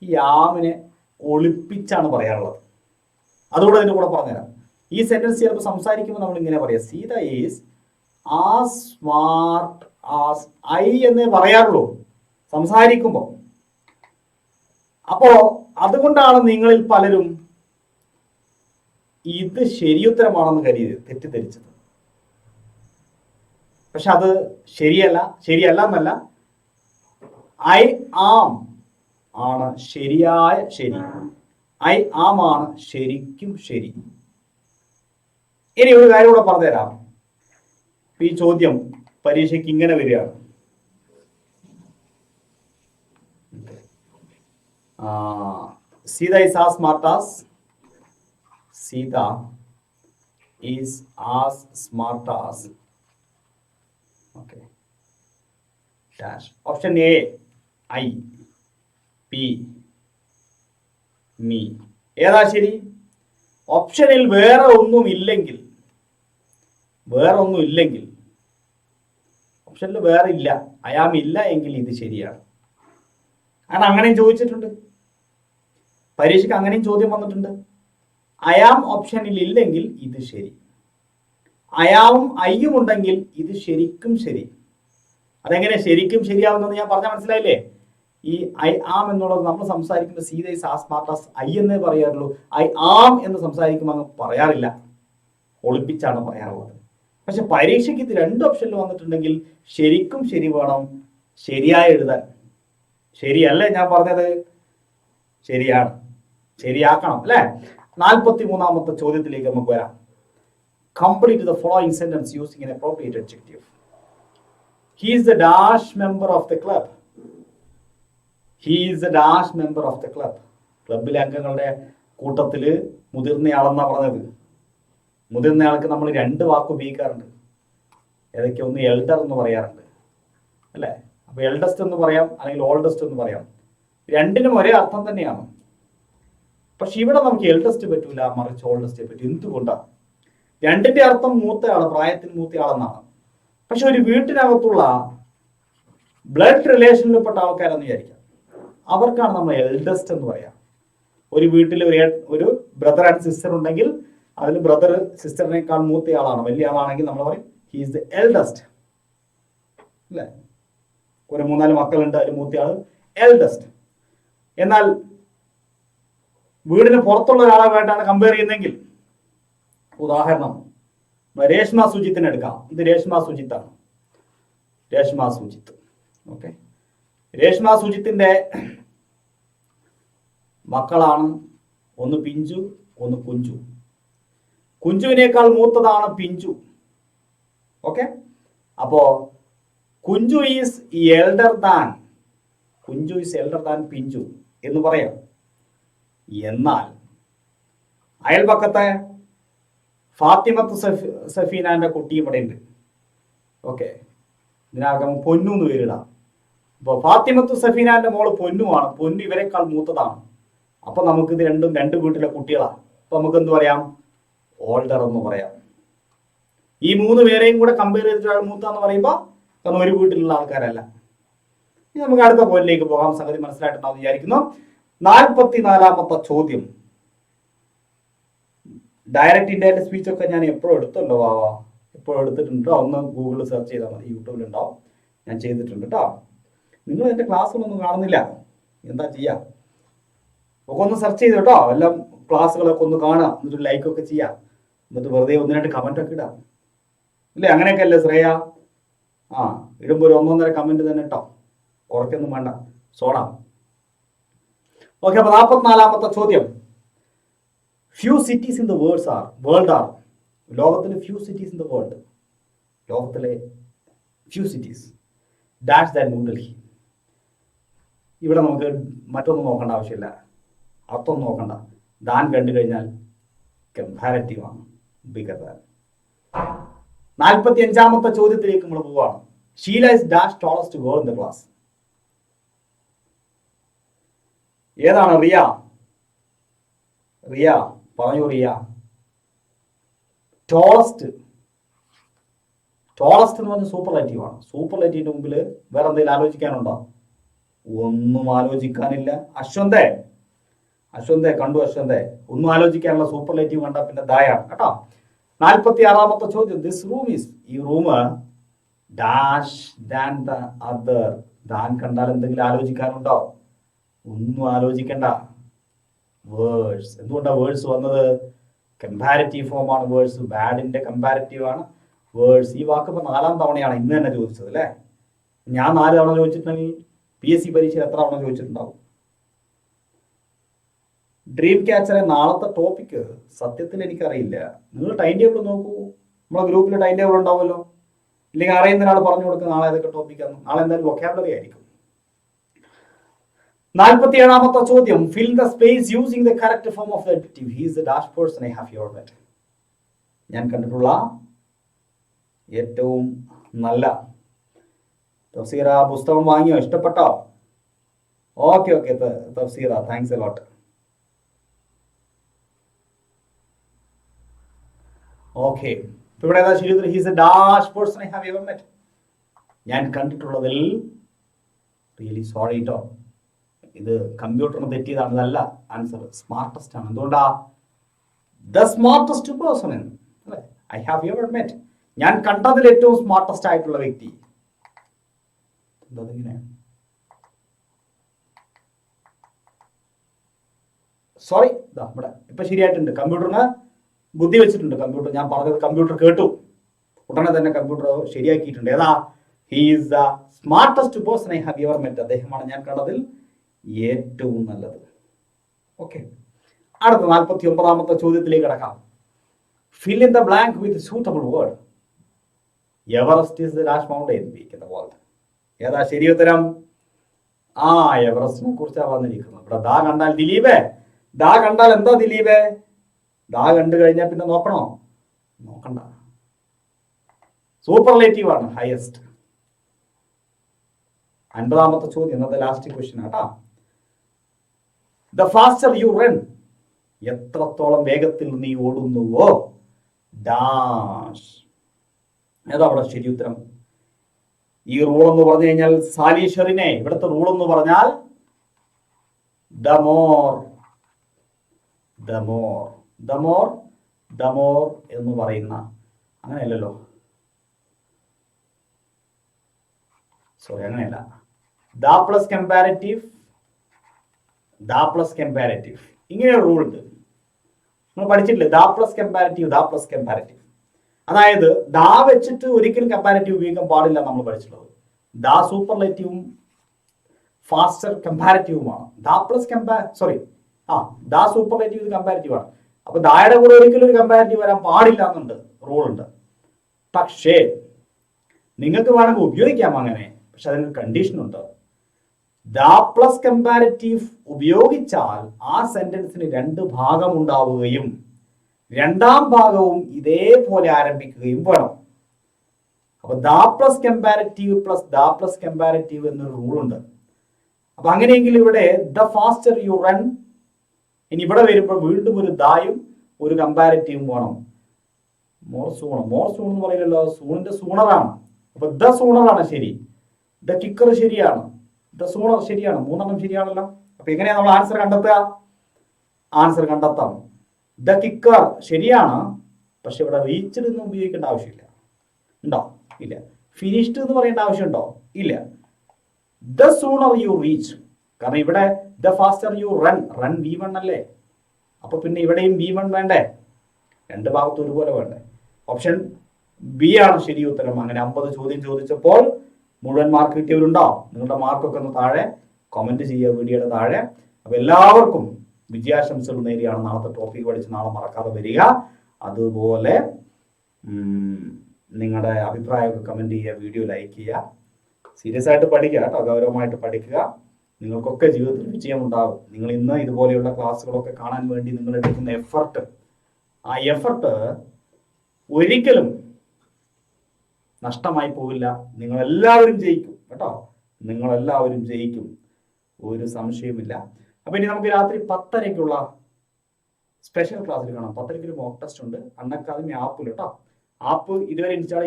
ഈ ആമിനെ ഒളിപ്പിച്ചാണ് പറയാറുള്ളത്. അതുകൂടെ അതിൻ്റെ കൂടെ പറഞ്ഞുതരാം. ഈ സെന്റൻസ് ചിലപ്പോൾ സംസാരിക്കുമ്പോൾ നമ്മൾ ഇങ്ങനെ പറയാം, Sita is as smart as I എന്നേ പറയാറുള്ളൂ സംസാരിക്കുമ്പോൾ. അപ്പോ അതുകൊണ്ടാണ് നിങ്ങളിൽ പലരും ഇത് ശരിയുത്തരമാണെന്ന് കരുതി തെറ്റിദ്ധരിച്ചത്. പക്ഷെ അത് ശരിയല്ല എന്നല്ല. ഐ ആം ആണ് ശരിയായ ശരി. ഐ ആം ആണ് ശരിക്കും ശരി. ഇനി ഒരു കാര്യം കൂടെ പറഞ്ഞുതരാം. ഈ ചോദ്യം പരീക്ഷയ്ക്ക് ഇങ്ങനെ വരികയാണ്. Sita is as smart as. Sita is as smart as. Okay, dash. Option A I, P, me. ഏതാ ശരി? ഓപ്ഷനിൽ വേറെ ഒന്നും ഇല്ലെങ്കിൽ, ഓപ്ഷനിൽ വേറെ ഇല്ല, അയാം ഇല്ല എങ്കിൽ ഇത് ശരിയാണ്. കാരണം അങ്ങനെയും ചോദിച്ചിട്ടുണ്ട് പരീക്ഷയ്ക്ക്, അങ്ങനെയും ചോദ്യം വന്നിട്ടുണ്ട്. അയാം ഓപ്ഷനിൽ ഇല്ലെങ്കിൽ ഇത് ശരി, അയാവും ഐയും ഉണ്ടെങ്കിൽ ഇത് ശരിക്കും ശരി. അതെങ്ങനെ ശരിക്കും ശരിയാവുന്നത് ഞാൻ പറഞ്ഞാൽ മനസ്സിലായില്ലേ? ഈ ഐ ആം എന്നുള്ളത് നമ്മൾ സംസാരിക്കുമ്പോൾ Sita is as smart as I എന്നേ പറയാറുള്ളൂ. ഐ ആം എന്ന് സംസാരിക്കുമ്പോൾ അങ്ങ് പറയാറില്ല, ഒളിപ്പിച്ചാണ് പറയാറുള്ളത്. പക്ഷെ പരീക്ഷയ്ക്ക് ഇത് രണ്ട് ഓപ്ഷനിൽ വന്നിട്ടുണ്ടെങ്കിൽ ശരിക്കും ശരി വേണം, ശരിയായി എഴുതാൻ. ശരിയല്ലേ ഞാൻ പറഞ്ഞത്? ശരിയാണ്, ശരിയാക്കണം അല്ലെ? 43ാമത്തെ ചോദ്യത്തിലേക്ക് നമുക്ക് വരാം. Complete the following sentence using an appropriate adjective. He is the dash member of the club. He is the dash member of the club. ക്ലബിലെ അംഗങ്ങളുടെ കൂട്ടത്തില് മുതിർന്നയാളെന്നാ പറഞ്ഞത്. മുതിർന്നയാൾക്ക് നമ്മൾ 2 വാക്ക് ഉപയോഗിക്കാറുണ്ട്. ഏതൊക്കെ? ഒന്ന് എൽഡർ എന്ന് പറയാറുണ്ട് അല്ലേ? അപ്പൊ എൽഡസ്റ്റ് എന്ന് പറയാം, അല്ലെങ്കിൽ ഓൾഡസ്റ്റ് എന്ന് പറയാം. രണ്ടിനും ഒരേ അർത്ഥം തന്നെയാണ്. പക്ഷെ ഇവിടെ നമുക്ക് എൽഡസ്റ്റ് പറ്റൂല, മറിച്ച് ഓൾഡസ്റ്റേ പറ്റൂ. എന്തുകൊണ്ടാണ്? രണ്ടിന്റെ അർത്ഥം മൂത്തയാൾ, പ്രായത്തിൽ മൂത്തയാളെന്നാണ്. പക്ഷെ ഒരു വീട്ടിനകത്തുള്ള ബ്ലഡ് റിലേഷനിൽപ്പെട്ട ആൾക്കാരെന്ന് വിചാരിക്കാം, അവർക്കാണ് നമ്മൾ എൽഡസ്റ്റ് എന്ന് പറയാം. ഒരു വീട്ടിൽ ഒരു ബ്രദർ ആൻഡ് സിസ്റ്റർ ഉണ്ടെങ്കിൽ അതിൽ ബ്രദർ സിസ്റ്ററിനേക്കാൾ മൂത്തയാളാണ്, വലിയ ആളാണെങ്കിൽ നമ്മൾ പറയും ഹി ഈസ് ദ എൽഡസ്റ്റ് അല്ലേ? ഒരു 3-4 മക്കളുണ്ട്, അതിൽ മൂത്തയാൾ എൽഡസ്റ്റ്. എന്നാൽ വീടിന് പുറത്തുള്ള ഒരാളുമായിട്ടാണ് കമ്പയർ ചെയ്യുന്നതെങ്കിൽ, ഉദാഹരണം രേഷ്മ സുജിത്തിനെ എടുക്കാം. ഇത് രേഷ്മ സുജിത്താണ്. രേഷ്മ സുജിത്ത്. ഓക്കെ, രേഷ്മ സുജിത്തിന്റെ മക്കളാണ് ഒന്ന് പിഞ്ചു, ഒന്ന് കുഞ്ചു. കുഞ്ചുവിനേക്കാൾ മൂത്തതാണ് പിഞ്ചു. ഓക്കെ, അപ്പോ കുഞ്ചു ഈസ് എൽഡർ ദാൻ പിഞ്ചു എന്ന് പറയാം. എന്നാൽ അയൽപക്കത്തെ ഫാത്തിമത്ത് സഫീനാന്റെ കുട്ടി ഇവിടെ ഉണ്ട്. ഓക്കെ, ഇതിനകം പൊന്നു എന്ന് പേരിടാം. അപ്പൊ ഫാത്തിമത്ത് സഫീനാന്റെ മോള് പൊന്നുമാണ്. പൊന്നു ഇവരെക്കാൾ മൂത്തതാണ്. അപ്പൊ നമുക്ക് ഇത് രണ്ടും 2 വീട്ടിലെ കുട്ടികളാണ്. അപ്പൊ നമുക്ക് എന്ത് പറയാം? ഓൾഡർ എന്ന് പറയാം. ഈ 3 പേരെയും കൂടെ കമ്പയർ ചെയ്തിട്ട് മൂത്താന്ന് പറയുമ്പോ കാരണം ഒരു വീട്ടിലുള്ള ആൾക്കാരല്ല. ഇനി നമുക്ക് അടുത്ത പോയിന്റിലേക്ക് പോകാം. സംഗതി മനസ്സിലായിട്ടുണ്ടാവും വിചാരിക്കുന്നു. 44ാമത്തെ ചോദ്യം. ഡയറക്റ്റ് ഇൻഡയറക്റ്റ് സ്പീച്ച് ഒക്കെ ഞാൻ എപ്പോഴും എടുത്തല്ലോ, എപ്പോഴും എടുത്തിട്ടുണ്ടോ? ഒന്ന് ഗൂഗിളിൽ സെർച്ച് ചെയ്താൽ മതി, യൂട്യൂബിലുണ്ടാവും. ഞാൻ ചെയ്തിട്ടുണ്ട് കേട്ടോ. നിങ്ങൾ എൻ്റെ ക്ലാസ്സുകളൊന്നും കാണുന്നില്ല, എന്താ ചെയ്യാം? ഒക്കെ ഒന്ന് സെർച്ച് ചെയ്ത് കേട്ടോ. എല്ലാം ക്ലാസ്സുകളൊക്കെ ഒന്ന് കാണുക, എന്നിട്ട് ലൈക്കൊക്കെ ചെയ്യാം, എന്നിട്ട് വെറുതെ 1-2 കമന്റ് ഒക്കെ ഇടാം ഇല്ലേ? അങ്ങനെയൊക്കെ അല്ലേ ശ്രേയ? ഇടുമ്പോൾ ഒരു 1-1.5 കമന്റ് തന്നെ ഇട്ടോ, കുറയ്ക്കൊന്നും വേണ്ട, സോഡ. ഓക്കെ, അപ്പൊ 44ാമത്തെ ചോദ്യം. Few cities in the world are ലോകത്തിലെ few cities in the world, ലോകത്തിലെ few cities dash than New Delhi. ഇവിടെ നമുക്ക് മറ്റൊന്നും നോക്കേണ്ട ആവശ്യമില്ല, അർത്ഥം നോക്കണ്ട. ദാൻ കണ്ടു കഴിഞ്ഞാൽ കമ്പാരറ്റീവ് ആണ്, ബിഗർ ദാൻ. 45ാമത്തെ ചോദ്യത്തിലേക്ക് നമ്മൾ പോവാണ്. Sheela is dash tallest girl in the class. ഏതാണ്? റിയ. റിയ പറയൂ. റിയ ടോളസ്റ്റ് എന്ന് പറഞ്ഞ സൂപ്പർലേറ്റീവ് ആണ്. സൂപ്പർലേറ്റീവിന്റെ മുമ്പിൽ വേറെ എന്തെങ്കിലും ആലോചിക്കാനുണ്ടോ? ഒന്നും ആലോചിക്കാനില്ല. അശ്വന്തേ കണ്ടു, അശ്വന്തേ ഒന്നും ആലോചിക്കാനുള്ള സൂപ്പർലേറ്റീവ് കണ്ട പിന്നെ ദായാണ് കേട്ടോ. 46ാമത്തെ ചോദ്യം. ദിസ് റൂം ഈസ്, ഈ room dash than the other. Than കണ്ടാൽ എന്തെങ്കിലും ആലോചിക്കാനുണ്ടോ? ഒന്നും ആലോചിക്കണ്ട. വേർഡ്സ്. എന്തുകൊണ്ടാണ് വേർഡ്സ് വന്നത്? കമ്പാരിറ്റീവ് ഫോം ആണ് വേർഡ്സ്. ബാഡിന്റെ കമ്പാരിറ്റീവ് ആണ് വേർഡ്സ്. ഈ വാക്ക് ഇപ്പൊ 4ാം തവണയാണ് ഇന്ന് തന്നെ ചോദിച്ചത് അല്ലേ? ഞാൻ 4 തവണ ചോദിച്ചിട്ടുണ്ടെങ്കിൽ PSC പരീക്ഷയിൽ എത്ര തവണ ചോദിച്ചിട്ടുണ്ടാവും? ഡ്രീം ക്യാച്ചറെ നാളത്തെ ടോപ്പിക്ക് സത്യത്തിൽ എനിക്കറിയില്ല. നിങ്ങൾ ടൈം ടേബിൾ നോക്കൂ, നമ്മളെ ഗ്രൂപ്പിൽ ടൈം ടേബിൾ ഉണ്ടാവുമല്ലോ. ഇല്ലെങ്കിൽ അറിയുന്ന ഒരാൾ പറഞ്ഞു കൊടുക്കുക നാളെ ഏതൊക്കെ ടോപ്പിക്കാണ്. നാളെ എന്തായാലും വൊക്കാബുലറി ആയിരിക്കും. 47ാമത്തെ ചോദ്യം. Fill the space using the correct form of the adjective. He is the dash person I have ever met. ഞാൻ കണ്ടിട്ടുള്ള ഏറ്റവും നല്ല. തഫ്സീറ പുസ്തകം വാങ്ങിയോ? ഇഷ്ടപ്പെട്ടോ? Okay Tafseera, thanks a lot. Okay, ഇവിടെ ഏതാ ശരി? He's a dash person I have ever met. ഞാൻ കണ്ടിട്ടുള്ളതിൽ റിയലി സോറി ട്ടോ, ഇത് കമ്പ്യൂട്ടറിന് തെറ്റിയതാണ്. ഇതല്ല ആൻസർ. സ്മാർട്ടസ്റ്റ് ആണ്. എന്തുകൊണ്ടാ? ദ സ്മാർട്ടസ്റ്റ് പേഴ്സൺ അല്ലേ? I have ever met. ഞാൻ കണ്ടതിൽ ഏറ്റവും സ്മാർട്ടസ്റ്റ് ആയിട്ടുള്ള വ്യക്തി. എന്താ സോറി, ഇവിടെ ഇപ്പൊ ശരിയായിട്ടുണ്ട്. കമ്പ്യൂട്ടറിന് ബുദ്ധി വെച്ചിട്ടുണ്ട്. കമ്പ്യൂട്ടർ ഞാൻ പറഞ്ഞത് കമ്പ്യൂട്ടർ കേട്ടു, ഉടനെ തന്നെ കമ്പ്യൂട്ടർ ശരിയാക്കിയിട്ടുണ്ട്. ഏതാ? He is the smartest person I have ever met. അദ്ദേഹമാണ് ഞാൻ കണ്ടതിൽ ഏറ്റവും നല്ലത്. ഓക്കെ, അടുത്ത 49ാമത്തെ ചോദ്യത്തിലേക്ക് കടക്കാം. Fill in the blank with suitable word. Everest is the last mountain peak in the world. ഏതാ ശരി ഉത്തരം? എവറസ്റ്റിനെ കുറിച്ചാണ് വന്നിരിക്കുന്നത്. ഇവിടെ ദാ കണ്ടാൽ ദിലീപേ, ദാ കണ്ടാൽ എന്താ ദിലീപേ? ദാ കണ്ടു കഴിഞ്ഞാൽ പിന്നെ നോക്കണോ? നോക്കണ്ട. സൂപ്പർലേറ്റീവ് ആണ് ഹയസ്റ്റ്. 50ാമത്തെ ചോദ്യം, ഇന്നത്തെ ലാസ്റ്റ് ക്വസ്റ്റ്യൻ ആട്ടാ. ദ ഫാസ്റ്റർ യു റൺ, എത്രത്തോളം വേഗത്തിൽ നീ ഓടുന്നുവോ, ഡാഷ്. ഏതാ അവിടെ ശരി ഉത്തരം? ഈ റൂൾ എന്ന് പറഞ്ഞു കഴിഞ്ഞാൽ സാലീഷറിനെ ഇവിടുത്തെ റൂൾ എന്ന് പറഞ്ഞാൽ ദ മോർ എന്ന് പറയുന്ന, അങ്ങനെയല്ലല്ലോ, സോറി അങ്ങനെയല്ല. ദ പ്ലസ് കമ്പാരിറ്റീവ് ഇങ്ങനെ ഒരു റൂൾ ഉണ്ട്. നമ്മൾ പഠിച്ചിട്ടില്ലേ? The plus comparative. അതായത് ദാ വെച്ചിട്ട് ഒരിക്കലും കമ്പാരിറ്റീവ് ഉപയോഗിക്കാൻ പാടില്ല നമ്മൾ പഠിച്ചിട്ടുള്ളത്. ദാ സൂപ്പർലേറ്റീവും ഫാസ്റ്റർ കമ്പാരിറ്റീവുമാണ്. ദാ സൂപ്പർലേറ്റീവ് ഇത് കമ്പാരിറ്റീവ് ആണ്. അപ്പൊ ദായുടെ കൂടെ ഒരിക്കലും ഒരു കമ്പാരിറ്റീവ് വരാൻ പാടില്ല എന്നുണ്ട്, റൂൾ ഉണ്ട്. പക്ഷേ നിങ്ങൾക്ക് വേണമെങ്കിൽ ഉപയോഗിക്കാം അങ്ങനെ, പക്ഷെ അതിനൊരു കണ്ടീഷൻ ഉണ്ട്. ദാ പ്ലസ് കമ്പാരിറ്റീവ് ഉപയോഗിച്ചാൽ ആ സെന്റൻസിന് 2 ഭാഗം ഉണ്ടാവുകയും 2ാം ഭാഗവും ഇതേപോലെ ആരംഭിക്കുകയും വേണം. അപ്പൊ ദാ പ്ലസ് കമ്പാരിറ്റീവ് എന്നൊരു റൂൾ ഉണ്ട്. അപ്പൊ അങ്ങനെയെങ്കിൽ ഇവിടെ ദ ഫാസ്റ്റർ യു റൺ, ഇനി ഇവിടെ വരുമ്പോൾ വീണ്ടും ഒരു ദായും ഒരു കമ്പാരിറ്റീവും വേണം. മോർ സൂൺ എന്ന് പറയില്ലല്ലോ, സൂണിന്റെ സൂണറാണ്. അപ്പൊ ദ സൂണറാണ് ശരി, ദ കിക്കർ ശരിയാണ്, ദ സൂണർ ശരിയാണ്, 3 ശരിയാണല്ലോ. അപ്പൊ എങ്ങനെയാ നമ്മൾ ആൻസർ കണ്ടെത്താം? ദ കിക്കർ ശരിയാണ്, പക്ഷെ ഇവിടെ റീച്ച്ഡ് എന്ന് ഉപയോഗിക്കേണ്ട ആവശ്യമില്ല. ഉണ്ടോ? ഇല്ല. ഫിനിഷ്ഡ് എന്ന് പറയേണ്ട ആവശ്യമുണ്ടോ? ഇല്ല. ദ സൂണർ യു റീച്ച്, കാരണം ഇവിടെ the faster you run V1 അല്ലേ, അപ്പൊ പിന്നെ ഇവിടെയും V1 വേണ്ടേ? 2 ഭാഗത്തും ഒരുപോലെ വേണ്ടേ? ഓപ്ഷൻ ബി ആണ് ശരി ഉത്തരം. അങ്ങനെ 50 ചോദ്യം ചോദിച്ചപ്പോൾ മുഴുവൻ മാർക്ക് കിട്ടിയവരുണ്ടോ? നിങ്ങളുടെ മാർക്കൊക്കെ ഒന്ന് താഴെ കമന്റ് ചെയ്യുക വീഡിയോയുടെ താഴെ. അപ്പൊ എല്ലാവർക്കും വിജയാശംസകൾ നേരിയാണ്. നാളത്തെ ടോപ്പിക് പഠിച്ച് നാളെ മറക്കാതെ വരിക. അതുപോലെ നിങ്ങളുടെ അഭിപ്രായമൊക്കെ കമന്റ് ചെയ്യുക, വീഡിയോ ലൈക്ക് ചെയ്യുക. സീരിയസ് ആയിട്ട് പഠിക്കുക കേട്ടോ, ഗൗരവമായിട്ട് പഠിക്കുക. നിങ്ങൾക്കൊക്കെ ജീവിതത്തിൽ വിജയം ഉണ്ടാകും. നിങ്ങൾ ഇന്ന് ഇതുപോലെയുള്ള ക്ലാസ്സുകളൊക്കെ കാണാൻ വേണ്ടി നിങ്ങൾ എടുക്കുന്ന എഫർട്ട്, ആ എഫർട്ട് ഒരിക്കലും നഷ്ടമായി പോവില്ല. നിങ്ങളെല്ലാവരും ജയിക്കും കേട്ടോ, നിങ്ങളെല്ലാവരും ജയിക്കും, ഒരു സംശയമില്ല. അപ്പൊ ഇനി നമുക്ക് രാത്രി 10:30-ക്കുള്ള സ്പെഷ്യൽ ക്ലാസ്സിൽ കാണാം. 10:30-ക്ക് ഒരു മോക്ക് ടെസ്റ്റ് ഉണ്ട് അൺഅക്കാദമി ആപ്പിൽ കേട്ടോ. ആപ്പ് ഇതുവരെ ഇൻസ്റ്റാൾ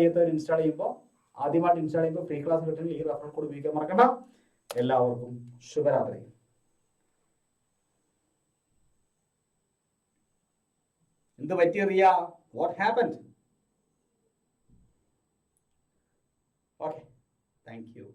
ചെയ്യുമ്പോൾ ആദ്യമായിട്ട് ഇൻസ്റ്റാൾ ചെയ്യുമ്പോൾ ഫ്രീ ക്ലാസ് കിട്ടുമെങ്കിൽ ഈ റെഫറൽ കോഡ് ഉപയോഗിക്കാൻ മറക്കണ്ട. എല്ലാവർക്കും ശുഭരാത്രി. എന്ത് പറ്റി Riya? What happened? Okay, thank U.